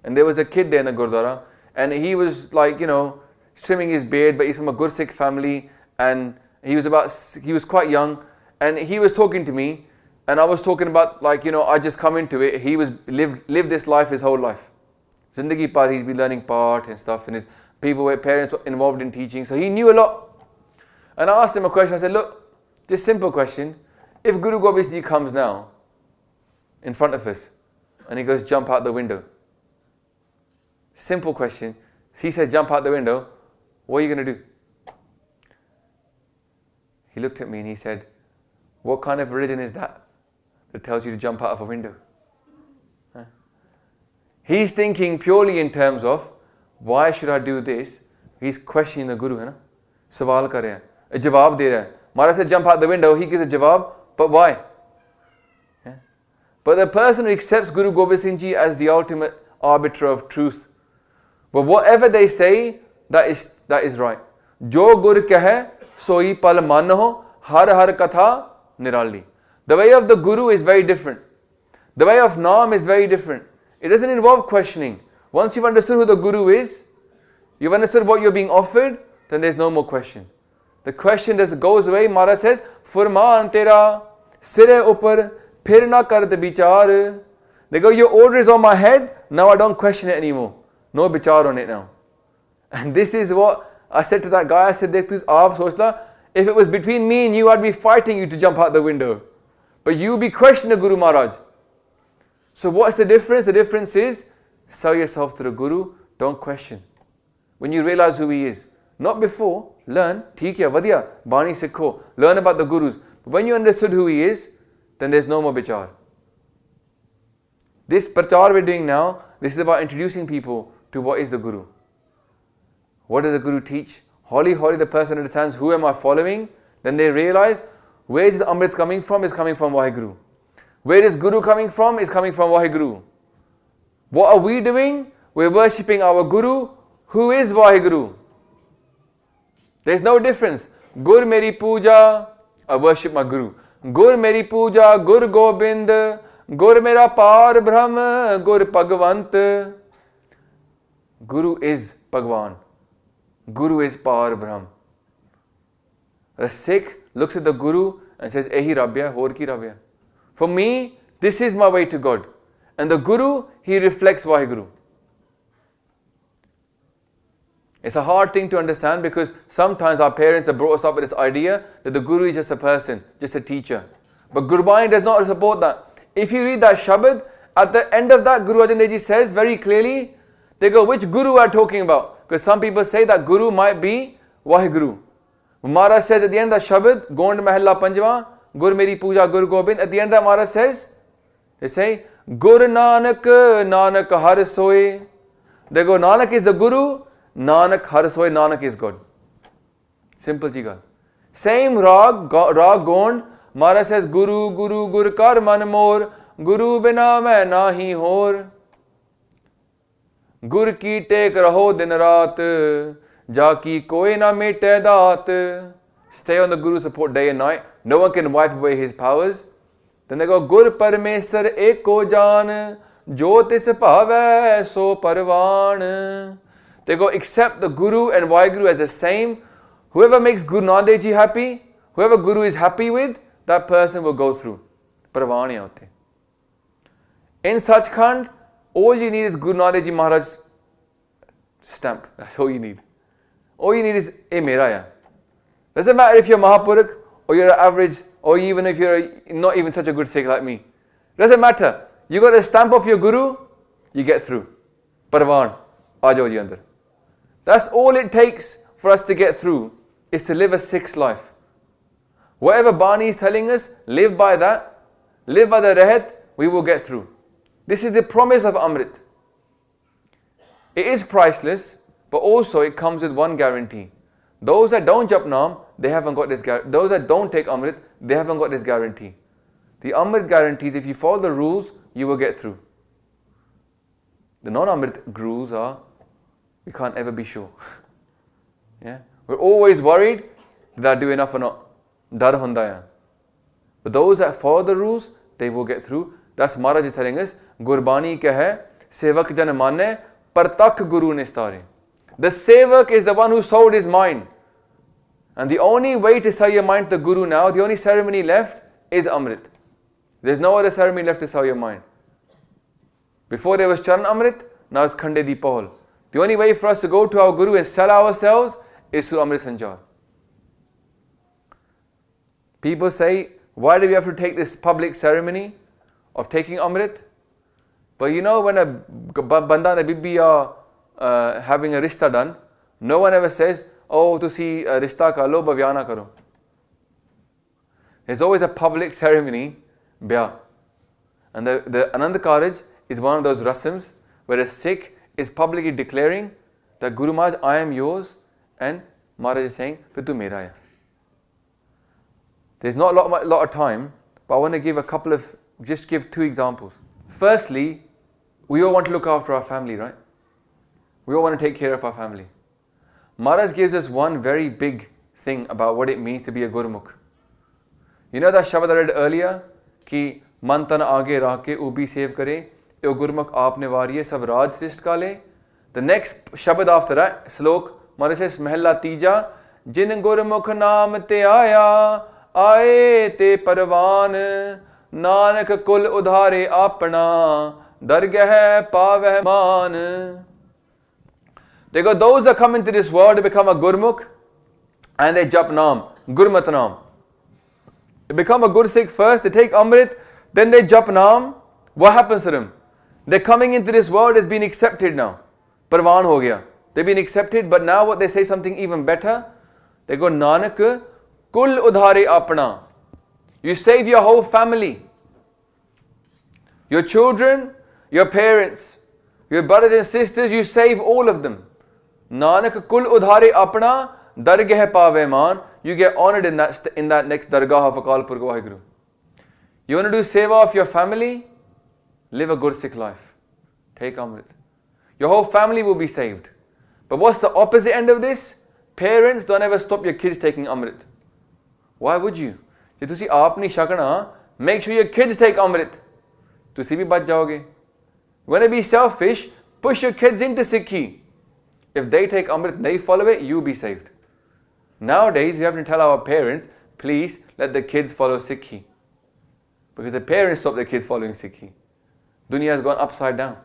And there was a kid there in the Gurdwara, and he was like, you know, trimming his beard, but he's from a Gursikh family, and he was quite young, and he was talking to me, and I was talking about, like, you know, I just come into it. He was lived this life his whole life. Zindagi par, he's been learning part and stuff, and his parents were involved in teaching, so he knew a lot. And I asked him a question. I said, look, just simple question. If Guru Gobind Singh Ji comes now in front of us and he goes, jump out the window. Simple question. He says, jump out the window. What are you going to do? He looked at me and he said, what kind of religion is that tells you to jump out of a window? Huh? He's thinking purely in terms of, why should I do this? He's questioning the Guru. Sawal kar raha hai. A jawab de raha hai. Maharaj said jump out the window, he gives a jawab, but why? Yeah. But the person who accepts Guru Gobind Singh Ji as the ultimate arbiter of truth, but whatever they say, that is right. Jo gur kahe, soi pal man ho, har har katha nirali. The way of the Guru is very different. The way of Naam is very different. It doesn't involve questioning. Once you've understood who the Guru is, you've understood what you're being offered, then there's no more question. The question just goes away. Maharaj says, Furman tera, sire upar, phir na kar de bichar. They go, your order is on my head, now I don't question it anymore. No bichar on it now. And this is what I said to that guy. I said, if it was between me and you, I'd be fighting you to jump out the window. But you'll be questioning the Guru Maharaj. So what's the difference? The difference is, sell yourself to the Guru, don't question. When you realize who he is. Not before, learn, theek hai, vadiya, bani sikho, learn about the Gurus. But when you understood who he is, then there's no more bichar. This prachar we're doing now, this is about introducing people to what is the Guru. What does the Guru teach? Holy, the person understands, who am I following? Then they realize, where is Amrit coming from? It's coming from Waheguru. Where is Guru coming from? It's coming from Waheguru. What are we doing? We're worshipping our Guru, who is Waheguru. There's no difference. Gur meri puja, I worship my Guru. Gur meri puja, Gur Gobind, Gur mera par Brahm, Gur Bhagwant. Guru is Bhagwan. Guru is par Brahm. The Sikh looks at the Guru and says, Ehi Rabya, Hor ki Rabya. For me, this is my way to God. And the Guru, he reflects Waheguru. It's a hard thing to understand because sometimes our parents have brought us up with this idea that the Guru is just a person, just a teacher. But Gurbani does not support that. If you read that Shabad, at the end of that, Guru Arjan Dev Ji says very clearly, they go, which Guru are talking about? Because some people say that Guru might be Waheguru. Maharaj says at the end of that Shabad, Gond Mahalla Panjwa, Gur Meri Puja, Gur Gobind. At the end of that, Maharaj says, they say, Gur Nanak, Nanak Har Soe. They go, Nanak is the Guru, Nanak Har Soe, Nanak is God. Simple Jigal. Same Rag Gond, Maharaj says, Guru, Guru, Gur Kar Man Mor, Guru Bina Main Nahi Hor. Gur ki tek raho din raat, Jaki koi na mete daat. Stay on the Guru's support day and night. No one can wipe away his powers. Then they go, Gur Parmesar eko jaan, Jo tis bhave so parvan. They go, accept the Guru and Waheguru as the same. Whoever makes Guru Nanak Dev Ji happy, whoever Guru is happy with, that person will go through. Parvan hi hote. In Sachkhand, all you need is Guru Nanak Dev Ji Maharaj's stamp. That's all you need. All you need is a mera ya. Doesn't matter if you're Mahapurakh or you're an average, or even if you're not even such a good Sikh like me. Doesn't matter. You got a stamp of your Guru, you get through. Parvan, aajo ji andar. That's all it takes for us to get through, is to live a Sikh's life. Whatever Bani is telling us, live by that, live by the Rahat, we will get through. This is the promise of Amrit. It is priceless, but also it comes with one guarantee. Those that don't jap Naam, they haven't got this guarantee. Those that don't take Amrit, they haven't got this guarantee. The Amrit guarantees, if you follow the rules, you will get through. The non-Amrit rules are, we can't ever be sure. Yeah? We're always worried, did I do enough or not? Dar honda hai. But those that follow the rules, they will get through. That's Maharaj is telling us, Gurbani kya hai, sevak jan mane, partak guru nistare. The sevak is the one who sold his mind. And the only way to sell your mind to the Guru now, the only ceremony left is Amrit. There's no other ceremony left to sell your mind. Before there was Charan Amrit, now it's Khande di Pahul. The only way for us to go to our Guru and sell ourselves is through Amrit Sanchar. People say, why do we have to take this public ceremony of taking Amrit? But you know, when a banda and a bibi are having a rishta done, no one ever says, oh, to see rishta ka lo bavyana karo. There's always a public ceremony, bya. And the Anand Karaj is one of those rasams where a Sikh is publicly declaring that Guru Maharaj, I am yours, and Maharaj is saying, Fir tu mera hai. There's not a lot of time, but I want to give just give two examples. Firstly, we all want to look after our family, right? We all want to take care of our family. Maharaj gives us one very big thing about what it means to be a Gurmukh. You know that Shabad I read earlier? Ki man tan aage raake ubi sev kare, eo Gurmukh aapne variye sab raj srisht ka le. The next Shabad after that, Slok, Maharaj says, Mahalla Tija, Jin Gurmukh naam te aaya, aaye te parvan, Nanak kul udhare apna, dargah paveh maan. They go, those that come into this world to become a Gurmukh and they jap Naam, Gurmat Naam. They become a Gur Sikh first, they take Amrit, then they jap Naam. What happens to them? They're coming into this world as being accepted now. Parvan ho gaya. They've been accepted, but now what they say something even better. They go, Nanak kul udhare apna. You save your whole family. Your children, your parents, your brothers and sisters, you save all of them. Nanak kul udhare apna, dargah pave maan. you get honored in that next dargah of Akal Purਖ Waheguru. You want to do seva of your family? Live a Gursikh life. Take Amrit. Your whole family will be saved. But what's the opposite end of this? Parents, don't ever stop your kids taking Amrit. Why would you? If you aap nahi shakna, make sure your kids take Amrit. Tusi bhi bach jaoge. You want to be selfish? Push your kids into Sikhi. If they take Amrit, they follow it, you'll be saved. Nowadays, we have to tell our parents, please let the kids follow Sikhi. Because the parents stop their kids following Sikhi. Dunya has gone upside down.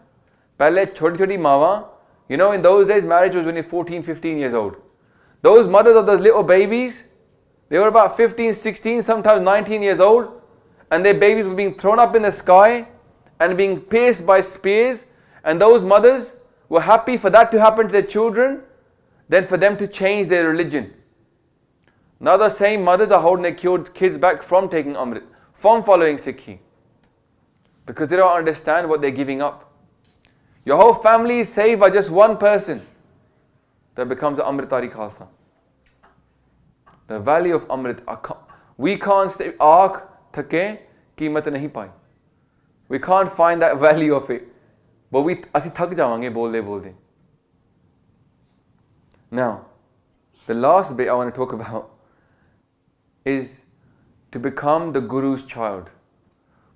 Pehle choti choti mawa, you know, in those days, marriage was when you're 14, 15 years old. Those mothers of those little babies, they were about 15, 16, sometimes 19 years old, and their babies were being thrown up in the sky and being pierced by spears, and those mothers were happy for that to happen to their children than for them to change their religion. Now the same mothers are holding their kids back from taking Amrit, from following Sikhi, because they don't understand what they're giving up. Your whole family is saved by just one person that becomes an Amritari Khalsa. The value of Amrit, we can't say, aakh thake, कीमत नहीं पाई. We can't find that value of it. But ਅਸੀਂ ਥੱਕ ਜਾਵਾਂਗੇ ਬੋਲਦੇ ਬੋਲਦੇ. Now, the last bit I want to talk about is to become the Guru's child.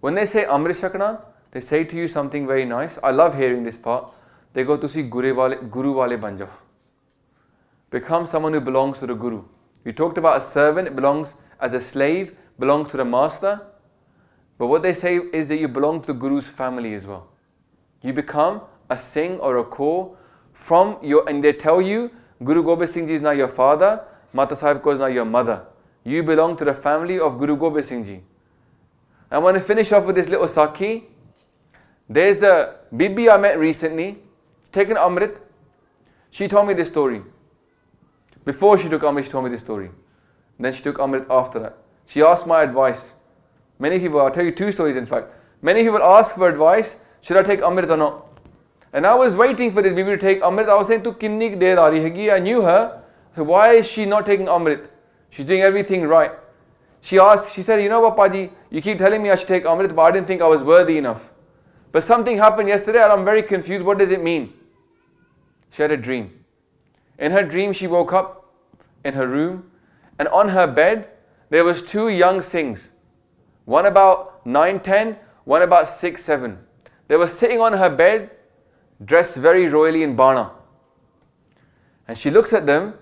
When they say Amrit Shakna, they say to you something very nice. I love hearing this part. They go, ਤੁਸੀਂ Guru wale ban jao. Become someone who belongs to the Guru. We talked about a servant, it belongs as a slave, belongs to the master. But what they say is that you belong to the Guru's family as well. You become a Singh or a Kaur from your, and they tell you, Guru Gobind Singh Ji is not your father, Mata Sahib Kaur is not your mother. You belong to the family of Guru Gobind Singh Ji. I want to finish off with this little Sakhi. There's a Bibi I met recently, taken Amrit. She told me this story. Before she took Amrit, she told me this story. Then she took Amrit after that. She asked my advice. Many people, I'll tell you two stories in fact. Many people ask for advice, should I take Amrit or not? And I was waiting for this Bibi to take Amrit. I was saying, tu kinni der aa rahi hegi? I knew her. So why is she not taking Amrit? She's doing everything right. She asked, she said, you know what, Paji, you keep telling me I should take Amrit, but I didn't think I was worthy enough. But something happened yesterday and I'm very confused. What does it mean? She had a dream. In her dream, she woke up in her room, and on her bed, there was two young Singhs. One about 9, 10, one about 6, 7. They were sitting on her bed, dressed very royally in bana. And she looks at them,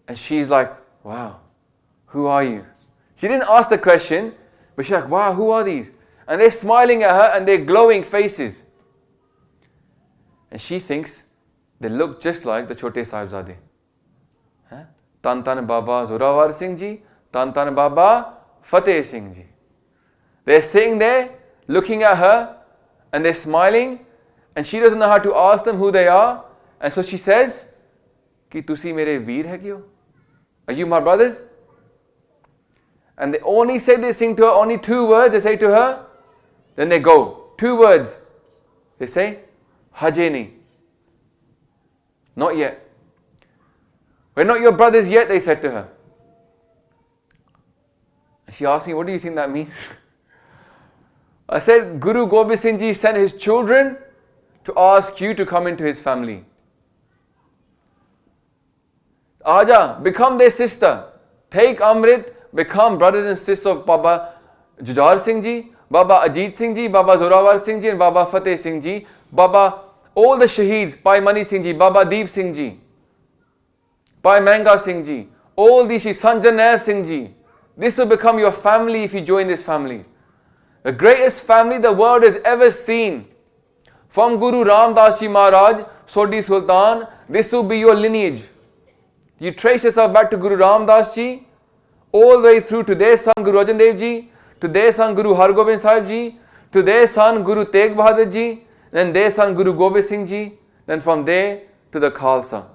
and she's like, wow, who are you? She didn't ask the question, but she's like, wow, who are these? And they're smiling at her, and they're glowing faces. And she thinks, they look just like the Chote Sahibzade. Tan Tan Baba Zorawar Singh Ji, Tan Tan Baba Fateh Singh Ji. They're sitting there, looking at her, and they're smiling, and she doesn't know how to ask them who they are. And so she says, Ki tusi mere veer hai kyo? Are you my brothers? And they only say this thing to her, only 2 words they say to her. Then they go. 2 words. They say, Haje nahi. Not yet. We're not your brothers yet, they said to her. And she asked me, what do you think that means? I said, Guru Gobind Singh Ji sent his children to ask you to come into his family. Aja, become their sister. Take Amrit, become brothers and sisters of Baba Jagraj Singh Ji, Baba Ajit Singh Ji, Baba Zorawar Singh Ji, and Baba Fateh Singh Ji, Baba, all the Shaheeds, Bhai Mani Singh Ji, Baba Deep Singh Ji, Bhai Manga Singh Ji, all these, Sanjanair Singh Ji. This will become your family if you join this family. The greatest family the world has ever seen. From Guru Ramdas Ji Maharaj, Sodi Sultan, this will be your lineage. You trace yourself back to Guru Ramdas Ji, all the way through to their son Guru Arjan Dev Ji, to their son Guru Har Gobind Sahib Ji, to their son Guru Tegh Bahadur Ji, then their son Guru Gobind Singh Ji, then from there to the Khalsa.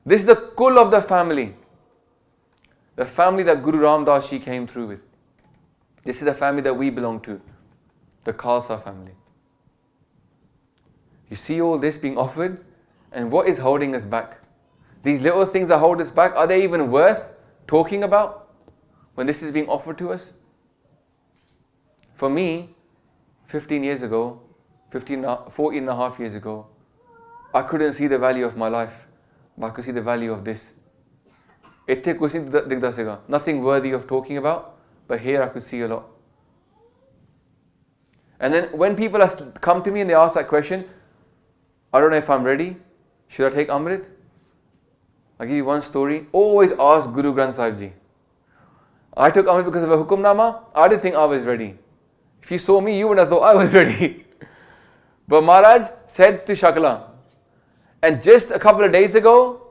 This is the kul of the family that Guru Ramdas Ji came through with. This is the family that we belong to, the Khalsa family. You see all this being offered, and what is holding us back? These little things that hold us back, are they even worth talking about when this is being offered to us? For me, 15 years ago, 14 and a half years ago, I couldn't see the value of my life, but I could see the value of this. Nothing worthy of talking about, but here I could see a lot. And then when people come to me and they ask that question, I don't know if I'm ready, should I take Amrit? I'll give you one story. Always ask Guru Granth Sahib Ji. I took Amrit because of a hukumnama. I didn't think I was ready. If you saw me, you would have thought I was ready. But Maharaj said to Shakla. And just a couple of days ago,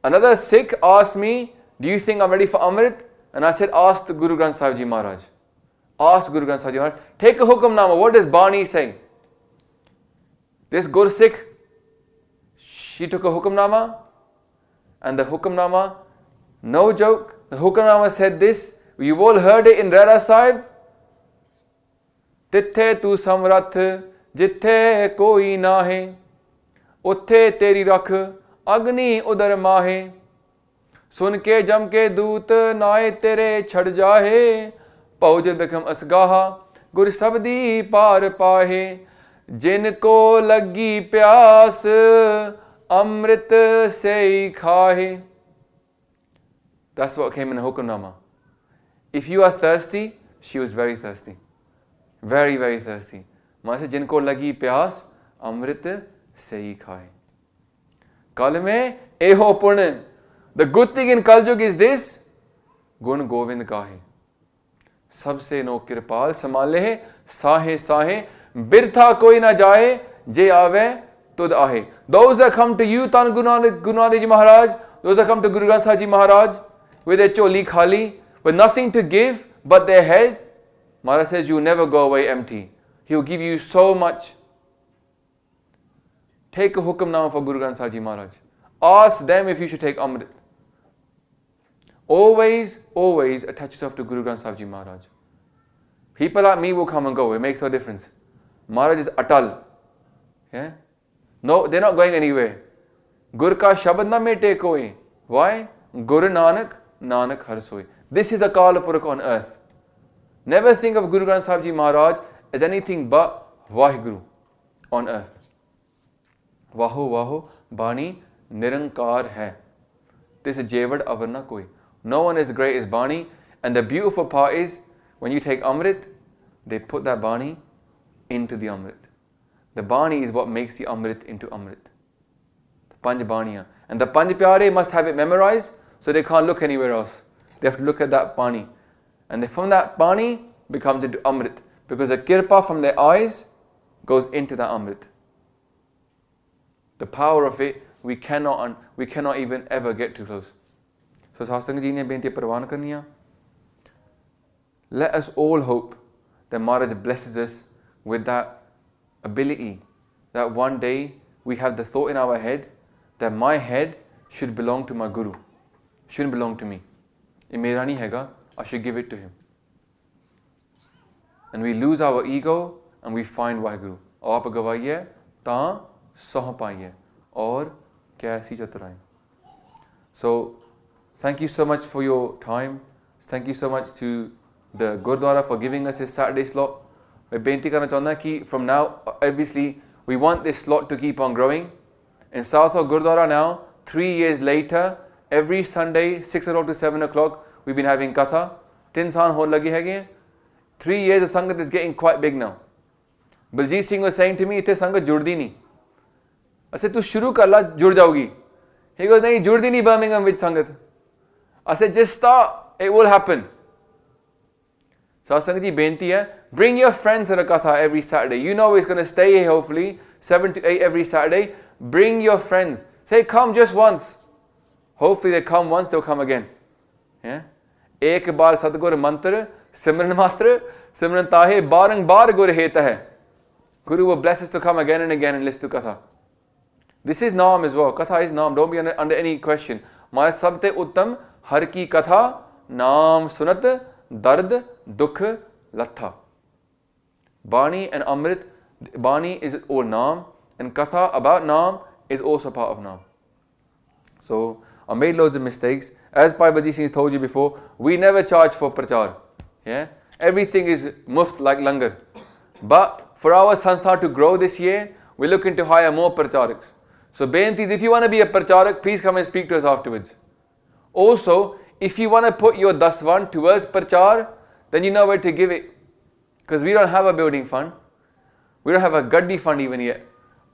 another Sikh asked me, do you think I'm ready for Amrit? And I said, ask the Guru Granth Sahib Ji Maharaj. Ask Guru Granth Sahib Ji Maharaj. Take a hukumnama. What does Bani say? This Gur Sikh, she took a hukumnama. And the hukumnama, no joke, the hukumnama said this. You've all heard it in Rera Sahib. Tithe tu samrath, jithe koi nahe. Utthe teri rakh, agni udar mahe. Sun ke jam ke doot, nae tere chhad jahe. Pauj bekham asgaha, gur sabdi par pahe. Jinko lagi pyas, Amrit se khahe. That's what came in the hukumnama. If you are thirsty, she was very thirsty. Very, very thirsty. Maharaj said, Jinko lagi pyas, Amrit se khahe. Kal mein eho pun. The good thing in Kaljug is this. Gun Govind kahe. Sabse no kirpal samale sahe sahe. Birtha koi na jaye, je aave tud ahe. Those that come to you, Tan Guru Nanak Ji Maharaj, those that come to Guru Granth Sahib Ji Maharaj, with their choli khali, with nothing to give but their head, Maharaj says, you will never go away empty. He will give you so much. Take a hukumnama for Guru Granth Sahib Ji Maharaj. Ask them if you should take Amrit. Always, always attach yourself to Guru Granth Sahib Ji Maharaj. People like me will come and go. It makes no difference. Maharaj is atal. Yeah? No, they're not going anywhere. Gur ka shabad na mete koi. Why? Guru Nanak, Nanak har soi. This is a Kala Purakh on earth. Never think of Guru Granth Sahib Ji Maharaj as anything but Vaheguru on earth. Vaho Vaho Bani Nirankar hai. This is Jevad Avarna koi. No one is great as Bani. And the beautiful part is, when you take Amrit, they put that Bani into the Amrit. The Bani is what makes the Amrit into Amrit. The Panj Baniya. And the Panj Pyare must have it memorized, so they can't look anywhere else. They have to look at that Bani. And from that Bani becomes into Amrit. Because the kirpa from their eyes goes into the Amrit. The power of it, we cannot even ever get too close. So Satsang Ji ne benti parwan karniya. Let us all hope that Maharaj blesses us with that ability, that one day we have the thought in our head that my head should belong to my Guru, shouldn't belong to me. Ye mera nahi hega, I should give it to him. And we lose our ego and we find Vaheguru. Aap gavaiye ta sah paiye aur kaisi chaturaye. So thank you so much for your time. Thank you so much to the Gurdwara for giving us this Saturday slot. मैं बेनती करना चाहता कि from now, obviously, we want this slot to keep on growing. In Southall Gurdwara now, 3 years later, every Sunday, 6 o'clock to 7 o'clock, we've been having Katha. 3 साल होने लगे हैं. 3 years, the Sangat is getting quite big now. Baljit Singh was saying to me, इतने Sangat जुड़दी नहीं. I said, तू शुरू कर ला, जुड़ जाओगी. He goes, नहीं, जुड़दी नहीं Birmingham with Sangat. I said, just start, it will happen. So Sangat ji benti hai, bring your friends to the Katha every Saturday. You know it's going to stay here hopefully, 7 to 8 every Saturday. Bring your friends. Say, come just once. Hopefully they come once, they'll come again. Yeah? Ek bar Sadgur mantra, Simran matra, Simran tahe, barang bar gur heta hai. Guru will bless us to come again and again and listen to Katha. This is Naam as well. Katha is Naam. Don't be under any question. Mara sabte uttam, har ki Katha, Naam sunat, dard, dukh, latha. Bani and Amrit, Bani is all Naam, and Katha about Naam is also part of Naam. So, I made loads of mistakes. As Bhai Jagraj Singh has told you before, we never charge for prachar. Yeah? Everything is muft like langar. But for our sanstha to grow this year, we're looking to hire more pracharaks. So Benti, if you want to be a pracharak, please come and speak to us afterwards. Also, if you want to put your daswan towards prachar, then you know where to give it. Because we don't have a building fund. We don't have a gaddi fund even yet.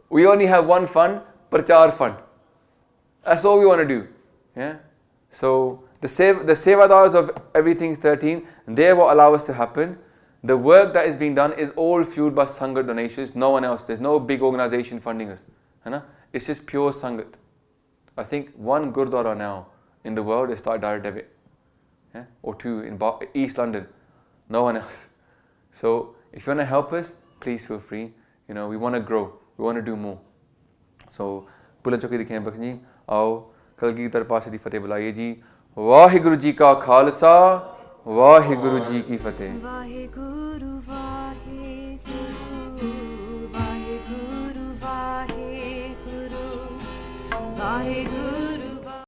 We only have one fund, prachar fund. That's all we want to do. Yeah. So the sevadars of Everything's 13, they will allow us to happen. The work that is being done is all fueled by Sangat donations, no one else. There's no big organization funding us. It's just pure Sangat. I think one Gurdwara now in the world has started direct debit. Yeah? Or two in East London. No one else. So if you want to help us, please feel free. We want to grow. We want to do more. So, Bulan Chokki dikhe Baksh ji, aao Kalgीधर पातशाह दी फतेह बुलाइए जी. वाहिगुरु जी का खालसा, वाहिगुरु जी की फतेह. वाहिगुरु वाहिगुरु वाहिगुरु वाहिगुरु वाहिगुरु